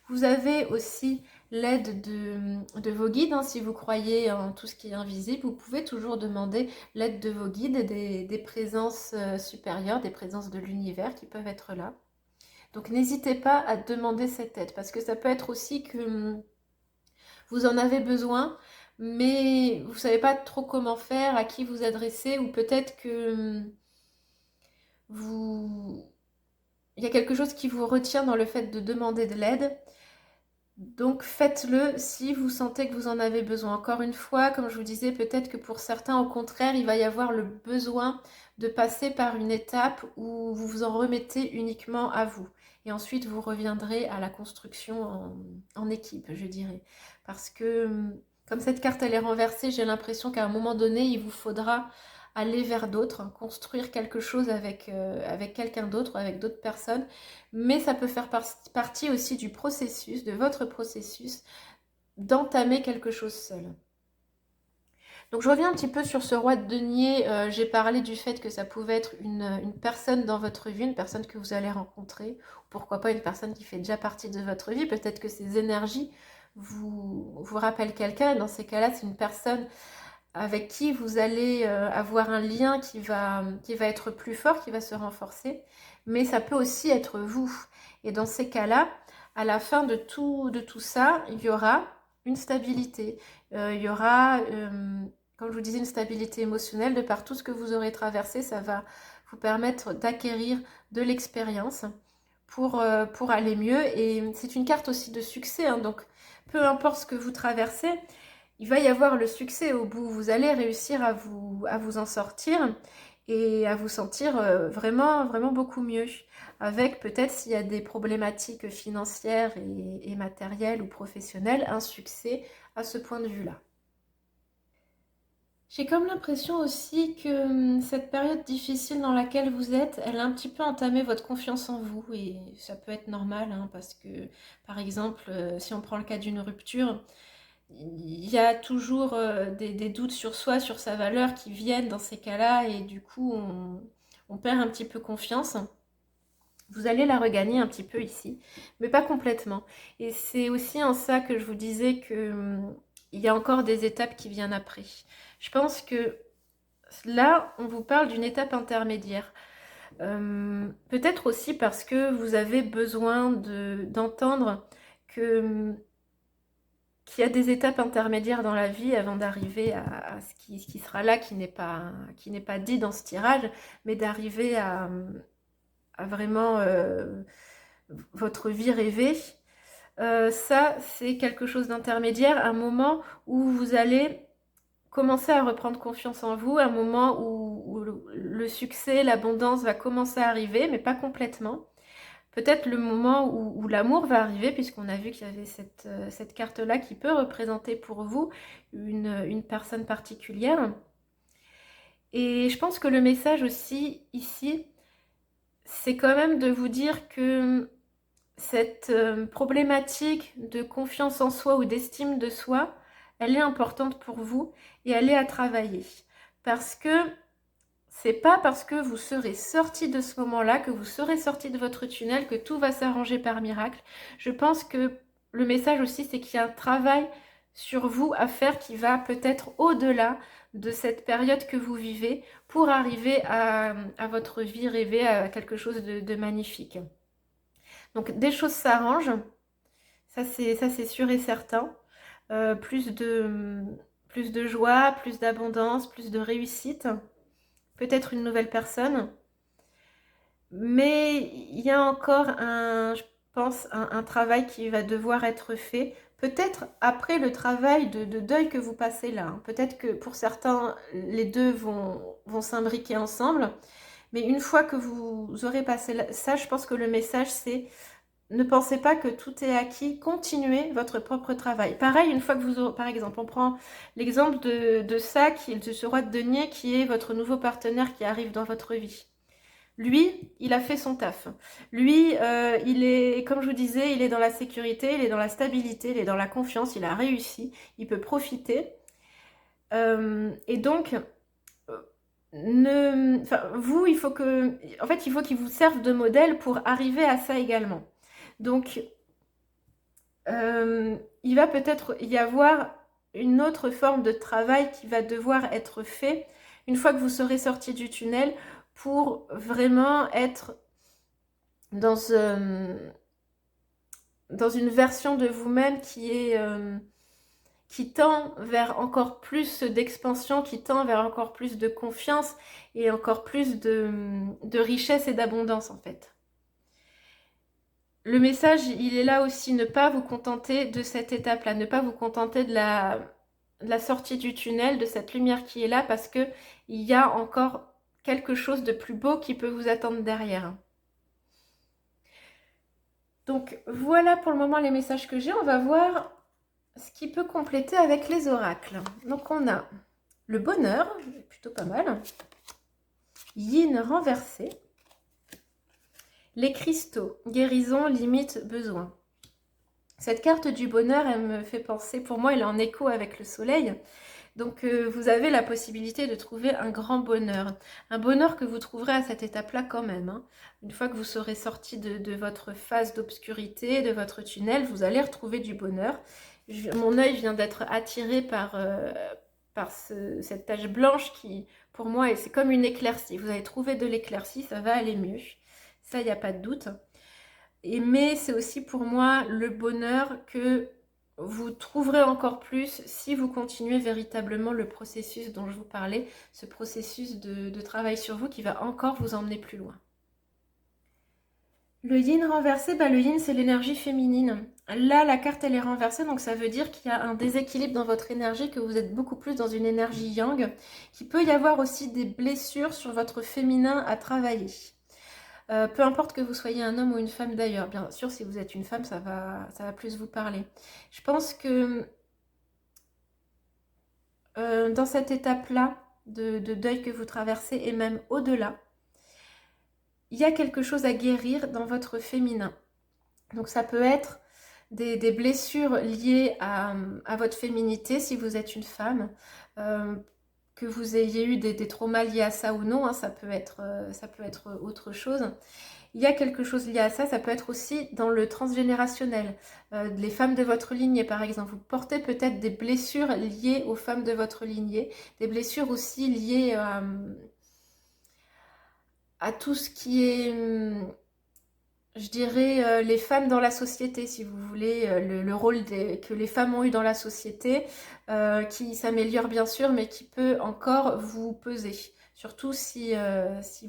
Vous avez aussi l'aide de vos guides, hein. Si vous croyez en tout ce qui est invisible, vous pouvez toujours demander l'aide de vos guides et des présences supérieures, des présences de l'univers qui peuvent être là. Donc n'hésitez pas à demander cette aide, parce que ça peut être aussi que vous en avez besoin, mais vous ne savez pas trop comment faire, à qui vous adresser, ou peut-être que vous... il y a quelque chose qui vous retient dans le fait de demander de l'aide. Donc faites-le si vous sentez que vous en avez besoin. Encore une fois, comme je vous disais, peut-être que pour certains, au contraire, il va y avoir le besoin de passer par une étape où vous vous en remettez uniquement à vous. Et ensuite, vous reviendrez à la construction en équipe, je dirais. Parce que comme cette carte, elle est renversée, j'ai l'impression qu'à un moment donné, il vous faudra aller vers d'autres, hein, construire quelque chose avec quelqu'un d'autre, avec d'autres personnes. Mais ça peut faire partie aussi du processus, de votre processus, d'entamer quelque chose seul. Donc je reviens un petit peu sur ce roi de denier. J'ai parlé du fait que ça pouvait être une personne dans votre vie, une personne que vous allez rencontrer, ou pourquoi pas une personne qui fait déjà partie de votre vie. Peut-être que ces énergies vous rappellent quelqu'un. Dans ces cas-là, c'est une personne avec qui vous allez avoir un lien qui va être plus fort, qui va se renforcer. Mais ça peut aussi être vous. Et dans ces cas-là, à la fin de tout ça, il y aura une stabilité. Il y aura, comme je vous disais, une stabilité émotionnelle. De par tout ce que vous aurez traversé, ça va vous permettre d'acquérir de l'expérience pour aller mieux. Et c'est une carte aussi de succès, hein, donc peu importe ce que vous traversez, il va y avoir le succès au bout. Vous allez réussir à vous en sortir et à vous sentir vraiment, vraiment beaucoup mieux. Avec peut-être, s'il y a des problématiques financières et matérielles ou professionnelles, un succès à ce point de vue-là. J'ai comme l'impression aussi que cette période difficile dans laquelle vous êtes, elle a un petit peu entamé votre confiance en vous. Et ça peut être normal, hein, parce que, par exemple, si on prend le cas d'une rupture, il y a toujours des doutes sur soi, sur sa valeur qui viennent dans ces cas-là, et du coup on perd un petit peu confiance. Vous allez la regagner un petit peu ici, mais pas complètement. Et c'est aussi en ça que je vous disais que il y a encore des étapes qui viennent après. Je pense que là, on vous parle d'une étape intermédiaire. Peut-être aussi parce que vous avez besoin d'entendre que qu'il y a des étapes intermédiaires dans la vie avant d'arriver à ce qui sera là, qui n'est pas dit dans ce tirage, mais d'arriver à vraiment votre vie rêvée. Ça, c'est quelque chose d'intermédiaire, un moment où vous allez commencer à reprendre confiance en vous, un moment où le succès, l'abondance va commencer à arriver, mais pas complètement. Peut-être le moment où l'amour va arriver, puisqu'on a vu qu'il y avait cette carte-là qui peut représenter pour vous une personne particulière. Et je pense que le message aussi ici, c'est quand même de vous dire que cette problématique de confiance en soi ou d'estime de soi, elle est importante pour vous et elle est à travailler. Parce que c'est pas parce que vous serez sorti de ce moment-là, que vous serez sorti de votre tunnel, que tout va s'arranger par miracle. Je pense que le message aussi, c'est qu'il y a un travail sur vous à faire qui va peut-être au-delà de cette période que vous vivez pour arriver à votre vie rêvée, à quelque chose de magnifique. Donc des choses s'arrangent, ça c'est sûr et certain. Plus de joie, plus d'abondance, plus de réussite. Peut-être une nouvelle personne. Mais il y a encore je pense, un travail qui va devoir être fait. Peut-être après le travail de deuil que vous passez là, hein. Peut-être que pour certains, les deux vont s'imbriquer ensemble. Mais une fois que vous aurez passé ça, je pense que le message c'est: ne pensez pas que tout est acquis, continuez votre propre travail. Pareil, une fois que vous aurez, par exemple, on prend l'exemple de ça, de ce roi de denier qui est votre nouveau partenaire qui arrive dans votre vie. Lui, il a fait son taf. Lui, il est, comme je vous disais, il est dans la sécurité, il est dans la stabilité, il est dans la confiance, il a réussi, il peut profiter. Et donc, vous, il faut qu'il vous serve de modèle pour arriver à ça également. Donc, il va peut-être y avoir une autre forme de travail qui va devoir être fait une fois que vous serez sorti du tunnel pour vraiment être dans, dans une version de vous-même qui tend vers encore plus d'expansion, qui tend vers encore plus de confiance et encore plus de richesse et d'abondance en fait. Le message, il est là aussi, ne pas vous contenter de cette étape-là, ne pas vous contenter de la sortie du tunnel, de cette lumière qui est là, parce que il y a encore quelque chose de plus beau qui peut vous attendre derrière. Donc voilà pour le moment les messages que j'ai. On va voir ce qui peut compléter avec les oracles. Donc on a le bonheur, plutôt pas mal. Yin renversé. Les cristaux, guérison, limite, besoin. Cette carte du bonheur, elle me fait penser, pour moi, elle est en écho avec le soleil. Donc, vous avez la possibilité de trouver un grand bonheur. Un bonheur que vous trouverez à cette étape-là quand même. Hein. Une fois que vous serez sorti de votre phase d'obscurité, de votre tunnel, vous allez retrouver du bonheur. Mon œil vient d'être attiré par cette tache blanche qui, pour moi, c'est comme une éclaircie. Vous allez trouver de l'éclaircie, ça va aller mieux. Ça, il n'y a pas de doute. Mais c'est aussi pour moi le bonheur que vous trouverez encore plus si vous continuez véritablement le processus dont je vous parlais, ce processus de travail sur vous qui va encore vous emmener plus loin. Le yin renversé, le yin c'est l'énergie féminine. Là, la carte elle est renversée, donc ça veut dire qu'il y a un déséquilibre dans votre énergie, que vous êtes beaucoup plus dans une énergie yang, qu'il peut y avoir aussi des blessures sur votre féminin à travailler. Peu importe que vous soyez un homme ou une femme d'ailleurs, bien sûr si vous êtes une femme ça va plus vous parler. Je pense que dans cette étape-là de deuil que vous traversez et même au-delà, il y a quelque chose à guérir dans votre féminin. Donc ça peut être des blessures liées à votre féminité si vous êtes une femme, que vous ayez eu des traumas liés à ça ou non, hein, ça peut être autre chose. Il y a quelque chose lié à ça, ça peut être aussi dans le transgénérationnel. Les femmes de votre lignée, par exemple, vous portez peut-être des blessures liées aux femmes de votre lignée, des blessures aussi liées à tout ce qui est, je dirais, les femmes dans la société, si vous voulez, le rôle que les femmes ont eu dans la société, qui s'améliore bien sûr, mais qui peut encore vous peser. Surtout si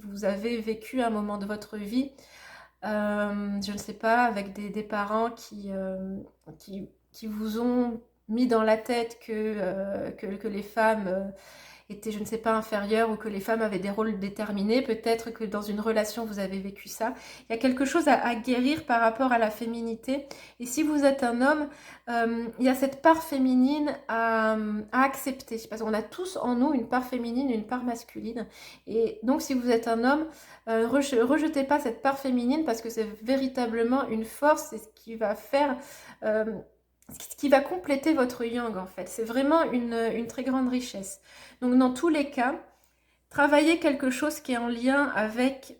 vous avez vécu un moment de votre vie, je ne sais pas, avec des parents qui vous ont mis dans la tête que les femmes étaient, je ne sais pas, inférieures ou que les femmes avaient des rôles déterminés. Peut-être que dans une relation, vous avez vécu ça. Il y a quelque chose à guérir par rapport à la féminité. Et si vous êtes un homme, il y a cette part féminine à accepter. Parce qu'on a tous en nous une part féminine, une part masculine. Et donc, si vous êtes un homme, rejetez pas cette part féminine parce que c'est véritablement une force. C'est ce qui va faire... ce qui va compléter votre yang en fait. C'est vraiment une très grande richesse. Donc dans tous les cas, travaillez quelque chose qui est en lien avec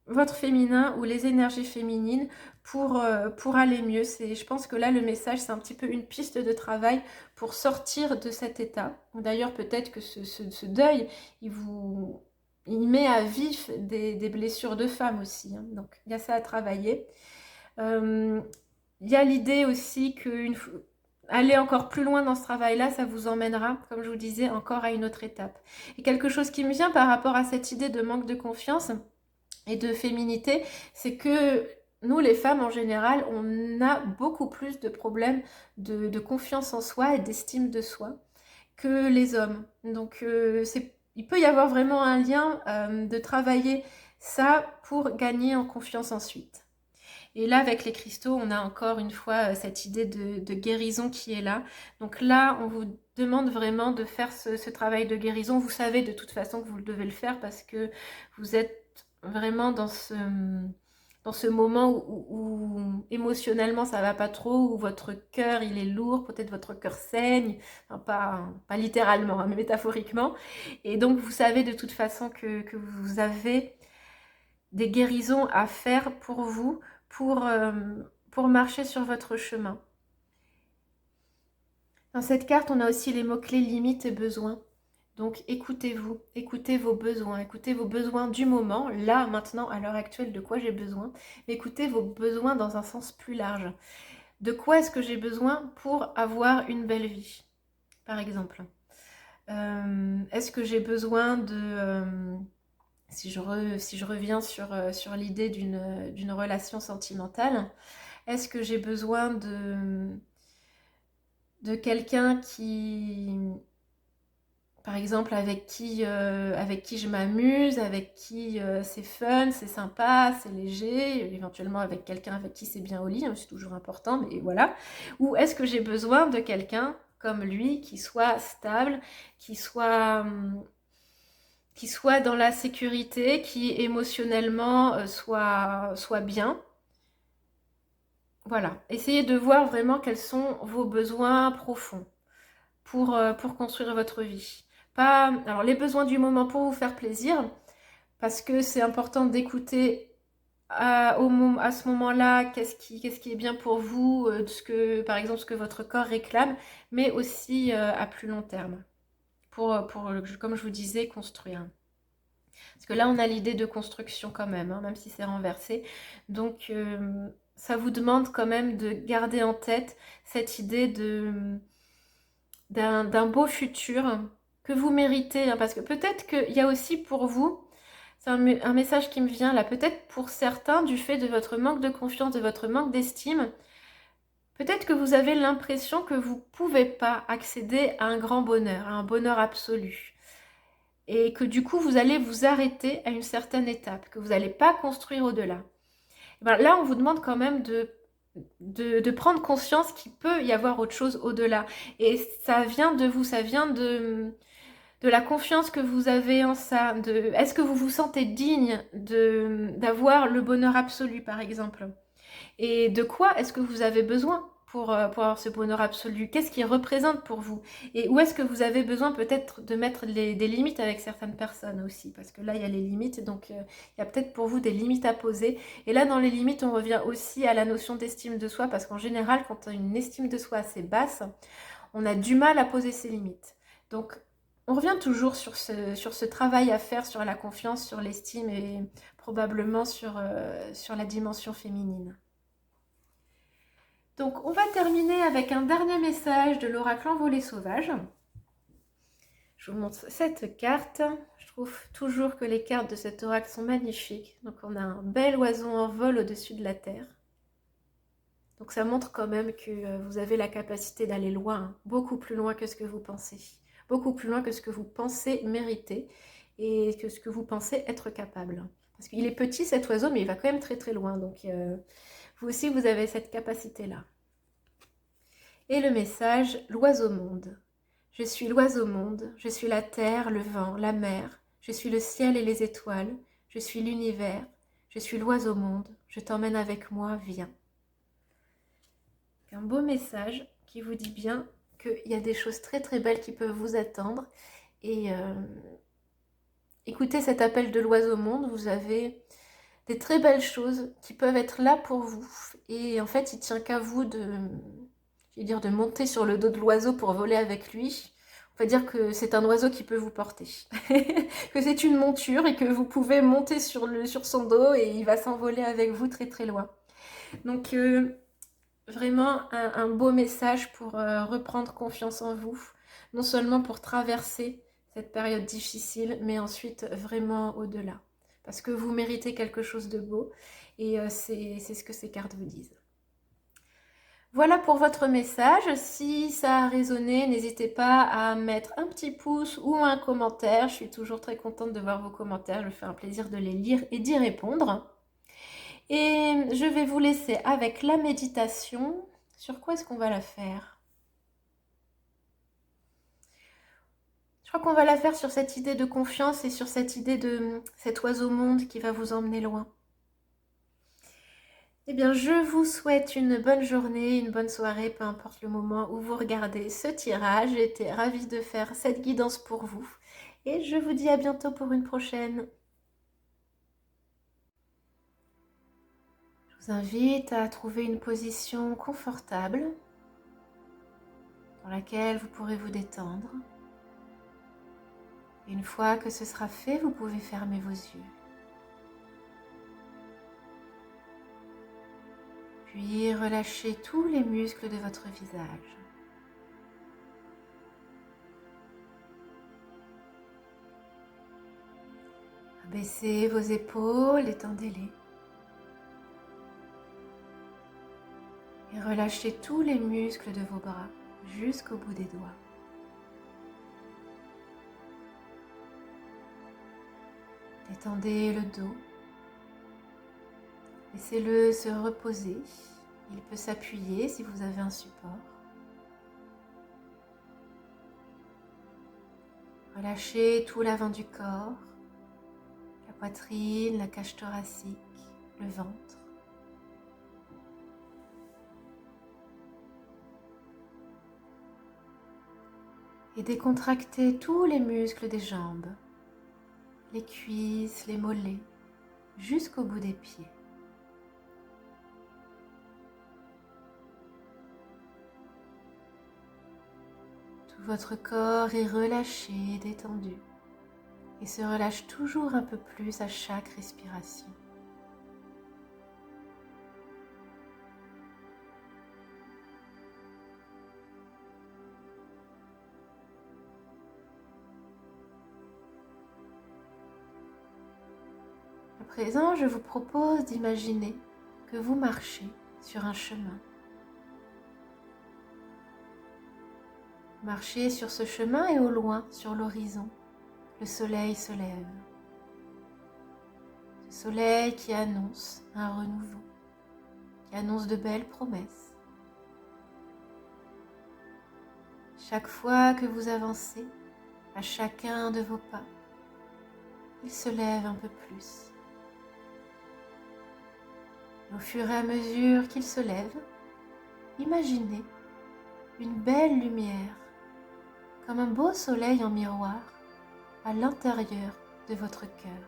votre féminin ou les énergies féminines pour aller mieux. Je pense que là, le message, c'est un petit peu une piste de travail pour sortir de cet état. D'ailleurs, peut-être que ce deuil, il met à vif des blessures de femmes aussi. Hein. Donc, il y a ça à travailler. Il y a l'idée aussi que aller encore plus loin dans ce travail-là, ça vous emmènera, comme je vous disais, encore à une autre étape. Et quelque chose qui me vient par rapport à cette idée de manque de confiance et de féminité, c'est que nous, les femmes, en général, on a beaucoup plus de problèmes de confiance en soi et d'estime de soi que les hommes. Donc, il peut y avoir vraiment un lien de travailler ça pour gagner en confiance ensuite. Et là, avec les cristaux, on a encore une fois cette idée de guérison qui est là. Donc là, on vous demande vraiment de faire ce travail de guérison. Vous savez de toute façon que vous devez le faire parce que vous êtes vraiment dans ce moment où émotionnellement ça va pas trop, où votre cœur il est lourd, peut-être votre cœur saigne, enfin, pas littéralement, hein, mais métaphoriquement. Et donc vous savez de toute façon que vous avez des guérisons à faire pour vous, pour marcher sur votre chemin. Dans cette carte, on a aussi les mots-clés limites et besoins. Donc écoutez-vous, écoutez vos besoins du moment, là, maintenant, à l'heure actuelle, de quoi j'ai besoin. Mais écoutez vos besoins dans un sens plus large. De quoi est-ce que j'ai besoin pour avoir une belle vie, par exemple? Est-ce que j'ai besoin de... si je reviens sur l'idée d'une relation sentimentale, est-ce que j'ai besoin de quelqu'un qui, par exemple, avec qui je m'amuse, avec qui c'est fun, c'est sympa, c'est léger, éventuellement avec quelqu'un avec qui c'est bien au lit, hein, c'est toujours important, mais voilà. Ou est-ce que j'ai besoin de quelqu'un comme lui qui soit stable, qui soit, qui soit dans la sécurité, qui émotionnellement soit bien. Voilà, essayez de voir vraiment quels sont vos besoins profonds pour construire votre vie. Pas, alors les besoins du moment pour vous faire plaisir, parce que c'est important d'écouter à ce moment-là qu'est-ce qui est bien pour vous, par exemple ce que votre corps réclame, mais aussi à plus long terme, comme je vous disais, construire. Parce que là, on a l'idée de construction quand même, hein, même si c'est renversé. Donc, ça vous demande quand même de garder en tête cette idée d'un beau futur que vous méritez. Hein, parce que peut-être qu'il y a aussi pour vous, c'est un message qui me vient là, peut-être pour certains, du fait de votre manque de confiance, de votre manque d'estime, peut-être que vous avez l'impression que vous ne pouvez pas accéder à un grand bonheur, à un bonheur absolu. Et que du coup, vous allez vous arrêter à une certaine étape, que vous n'allez pas construire au-delà. Ben, là, on vous demande quand même de prendre conscience qu'il peut y avoir autre chose au-delà. Et ça vient de vous, ça vient de la confiance que vous avez en ça. Est-ce que vous vous sentez digne d'avoir le bonheur absolu, par exemple? Et de quoi est-ce que vous avez besoin pour avoir ce bonheur absolu? Qu'est-ce qu'il représente pour vous? Et où est-ce que vous avez besoin peut-être de mettre des limites avec certaines personnes aussi? Parce que là, il y a les limites, donc il y a peut-être pour vous des limites à poser. Et là, dans les limites, on revient aussi à la notion d'estime de soi, parce qu'en général, quand on a une estime de soi assez basse, on a du mal à poser ses limites. Donc, on revient toujours sur ce travail à faire, sur la confiance, sur l'estime et probablement sur la dimension féminine. Donc, on va terminer avec un dernier message de l'oracle Envolée sauvage. Je vous montre cette carte. Je trouve toujours que les cartes de cet oracle sont magnifiques. Donc, on a un bel oiseau en vol au-dessus de la terre. Donc, ça montre quand même que vous avez la capacité d'aller loin, hein, beaucoup plus loin que ce que vous pensez. Beaucoup plus loin que ce que vous pensez mériter et que ce que vous pensez être capable. Parce qu'il est petit cet oiseau, mais il va quand même très très loin. Donc, vous aussi, vous avez cette capacité-là. Et le message, l'oiseau monde. Je suis l'oiseau monde, je suis la terre, le vent, la mer, je suis le ciel et les étoiles, je suis l'univers, je suis l'oiseau monde, je t'emmène avec moi, viens. Un beau message qui vous dit bien qu'il y a des choses très très belles qui peuvent vous attendre. Et écoutez cet appel de l'oiseau monde, vous avez des très belles choses qui peuvent être là pour vous. Et en fait, il tient qu'à vous de monter sur le dos de l'oiseau pour voler avec lui. On va dire que c'est un oiseau qui peut vous porter. Que c'est une monture et que vous pouvez monter sur son dos et il va s'envoler avec vous très très loin. Donc vraiment un beau message pour reprendre confiance en vous. Non seulement pour traverser cette période difficile, mais ensuite vraiment au-delà. Parce que vous méritez quelque chose de beau et c'est ce que ces cartes vous disent. Voilà pour votre message. Si ça a résonné, n'hésitez pas à mettre un petit pouce ou un commentaire. Je suis toujours très contente de voir vos commentaires. Je me fais un plaisir de les lire et d'y répondre. Et je vais vous laisser avec la méditation. Sur quoi est-ce qu'on va la faire? Je crois qu'on va la faire sur cette idée de confiance et sur cette idée de cet oiseau monde qui va vous emmener loin. Eh bien, je vous souhaite une bonne journée, une bonne soirée, peu importe le moment où vous regardez ce tirage. J'étais ravie de faire cette guidance pour vous. Et je vous dis à bientôt pour une prochaine. Je vous invite à trouver une position confortable. dans laquelle vous pourrez vous détendre. Et une fois que ce sera fait, vous pouvez fermer vos yeux. Puis relâchez tous les muscles de votre visage. Abaissez vos épaules, étendez-les. Et relâchez tous les muscles de vos bras jusqu'au bout des doigts. Détendez le dos. Laissez-le se reposer. Il peut s'appuyer si vous avez un support. Relâchez tout l'avant du corps, la poitrine, la cage thoracique, le ventre. Et décontractez tous les muscles des jambes, les cuisses, les mollets, jusqu'au bout des pieds. Tout votre corps est relâché, détendu, et se relâche toujours un peu plus à chaque respiration. À présent, je vous propose d'imaginer que vous marchez sur un chemin. Marchez sur ce chemin et au loin, sur l'horizon, le soleil se lève. Ce soleil qui annonce un renouveau, qui annonce de belles promesses. Chaque fois que vous avancez, à chacun de vos pas, il se lève un peu plus. Et au fur et à mesure qu'il se lève, imaginez une belle lumière, comme un beau soleil en miroir, à l'intérieur de votre cœur.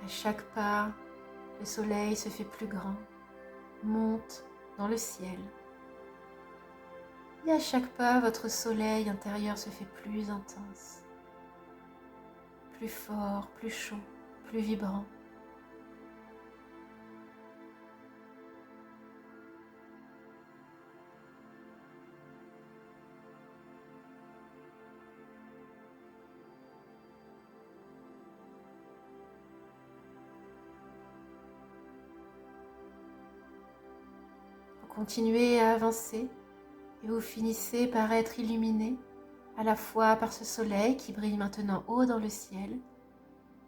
À chaque pas, le soleil se fait plus grand, monte dans le ciel. Et à chaque pas, votre soleil intérieur se fait plus intense, plus fort, plus chaud, plus vibrant. Vous continuez à avancer et vous finissez par être illuminé à la fois par ce soleil qui brille maintenant haut dans le ciel,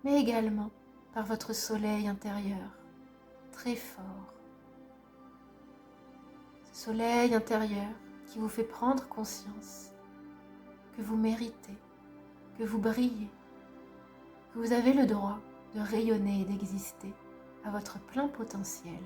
mais également par votre soleil intérieur, très fort. Ce soleil intérieur qui vous fait prendre conscience que vous méritez, que vous brillez, que vous avez le droit de rayonner et d'exister à votre plein potentiel.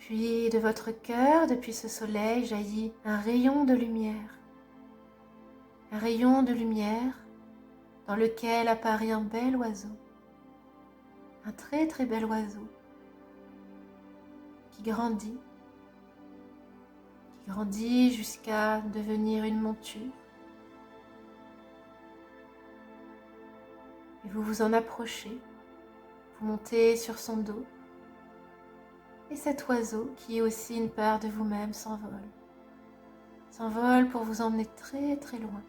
Puis de votre cœur, depuis ce soleil, jaillit un rayon de lumière. Un rayon de lumière dans lequel apparaît un bel oiseau. Un très très bel oiseau qui grandit jusqu'à devenir une monture. Et vous vous en approchez, vous montez sur son dos. Et cet oiseau, qui est aussi une part de vous-même, s'envole. S'envole pour vous emmener très très loin,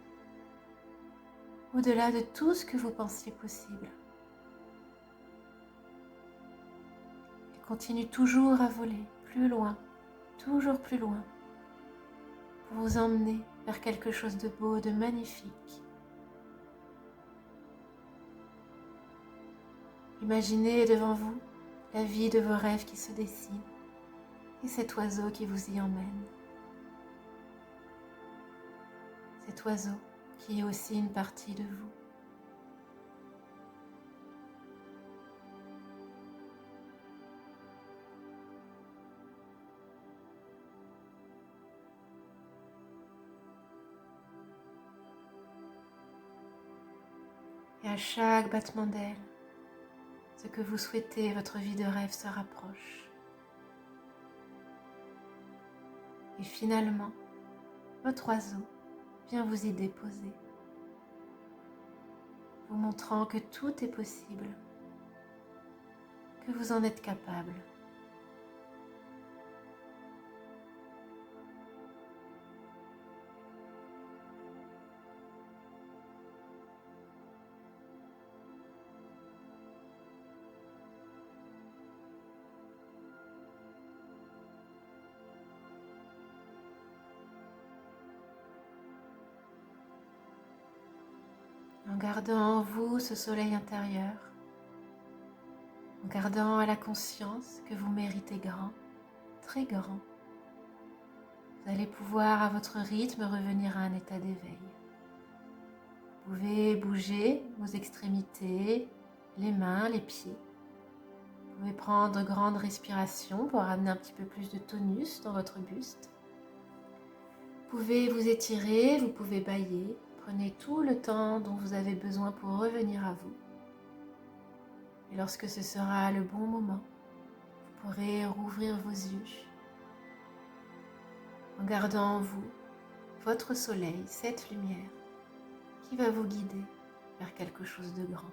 au-delà de tout ce que vous pensiez possible. Il continue toujours à voler, plus loin, toujours plus loin, pour vous emmener vers quelque chose de beau, de magnifique. Imaginez devant vous la vie de vos rêves qui se dessine et cet oiseau qui vous y emmène. Cet oiseau qui est aussi une partie de vous. À chaque battement d'aile, ce que vous souhaitez, votre vie de rêve se rapproche. Et finalement, votre oiseau vient vous y déposer, vous montrant que tout est possible, que vous en êtes capable. En gardant en vous ce soleil intérieur, en gardant à la conscience que vous méritez grand, très grand, vous allez pouvoir à votre rythme revenir à un état d'éveil. Vous pouvez bouger vos extrémités, les mains, les pieds. Vous pouvez prendre de grandes respirations pour amener un petit peu plus de tonus dans votre buste. Vous pouvez vous étirer, vous pouvez bâiller. Prenez tout le temps dont vous avez besoin pour revenir à vous. Et lorsque ce sera le bon moment, vous pourrez rouvrir vos yeux en gardant en vous votre soleil, cette lumière qui va vous guider vers quelque chose de grand.